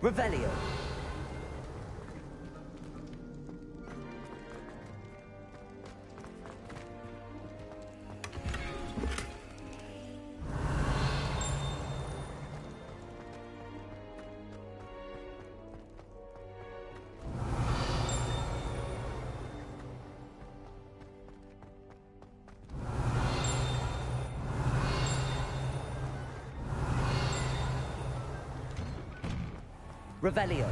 Revelio. Revelio.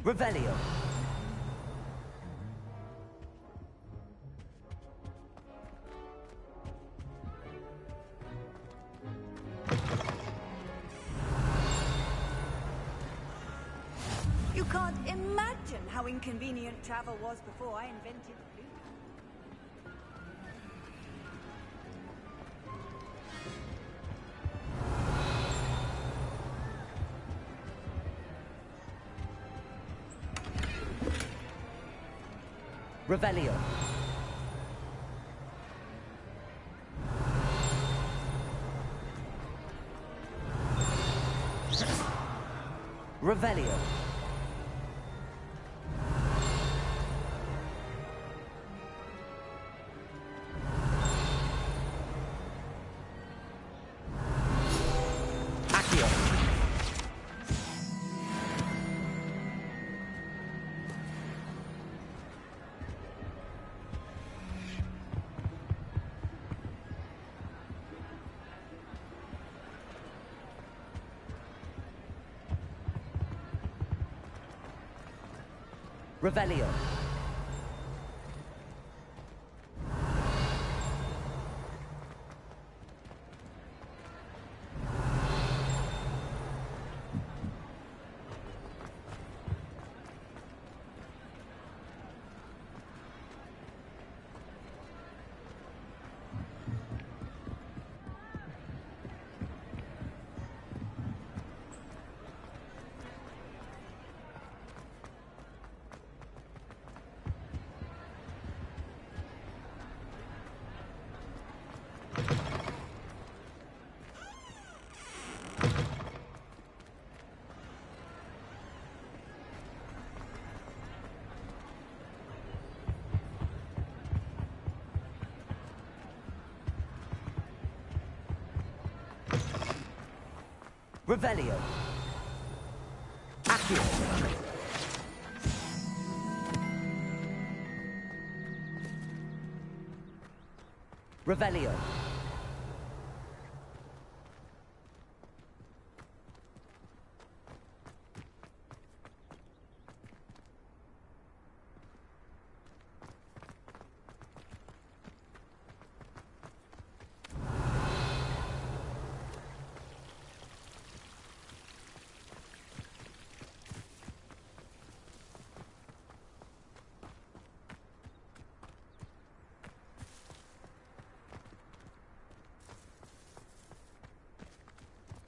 Revelio.
You can't imagine how inconvenient travel was before I invented food.
Revelio. Revelio. Accio. Revelio. Revelio. Accio. Revelio.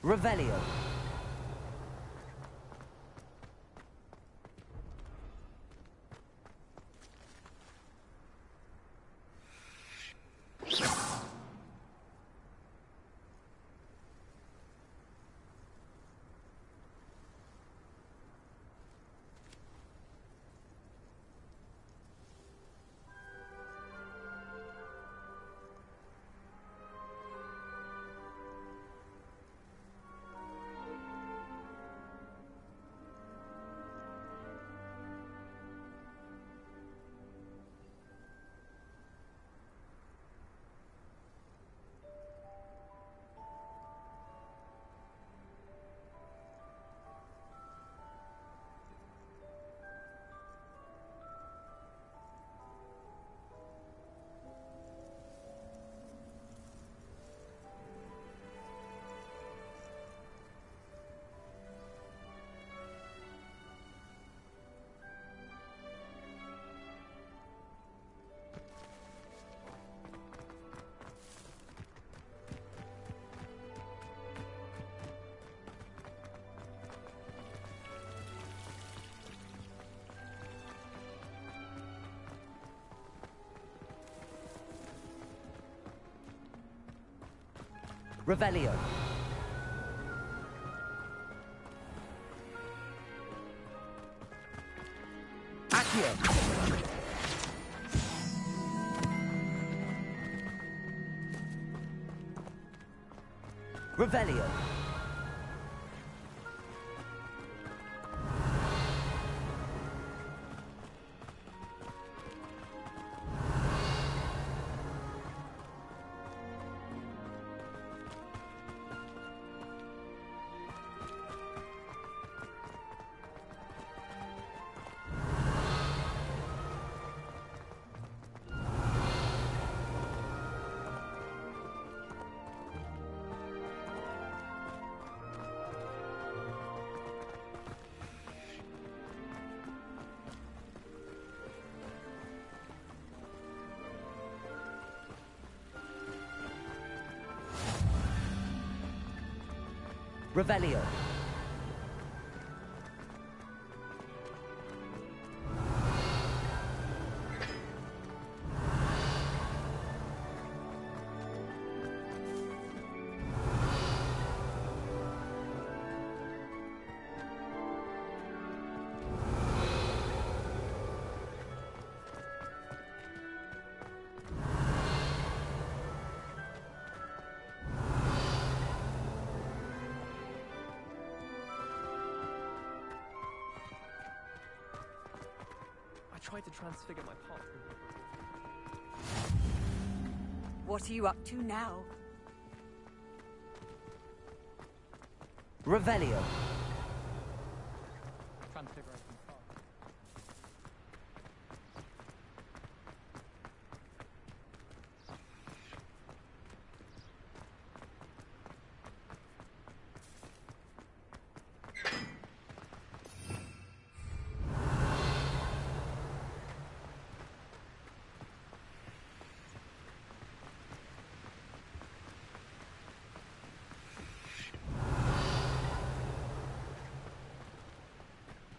Revelio. Revelio. Accio. Revelio. Revelio.
I tried to transfigure my path.
What are you up to now?
Revelio.
Transfiguration path.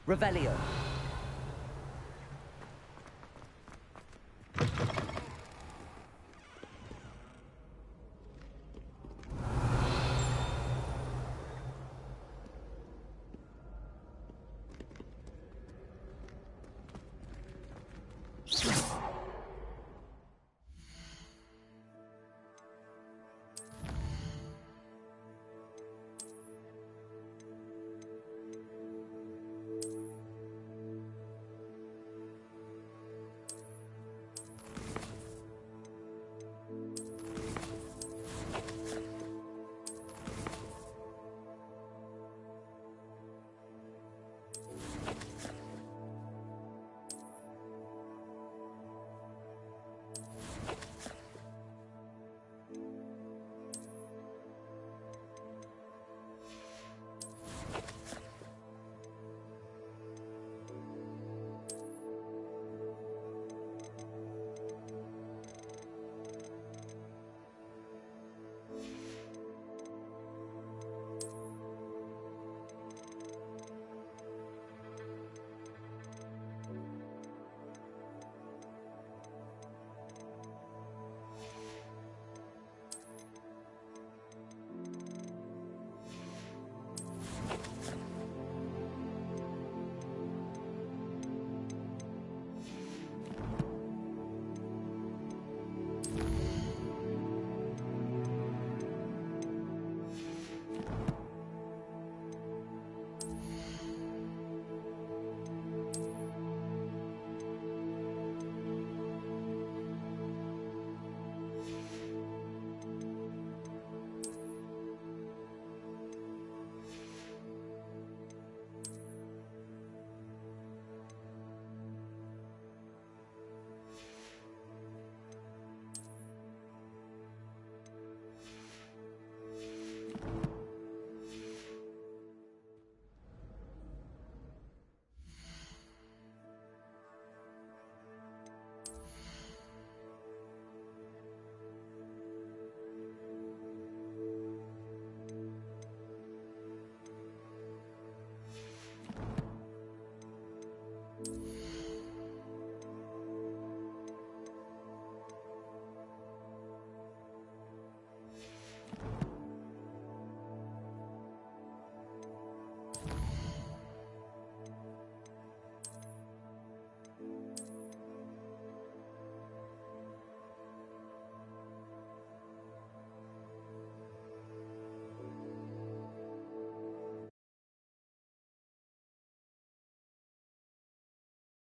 Revelio.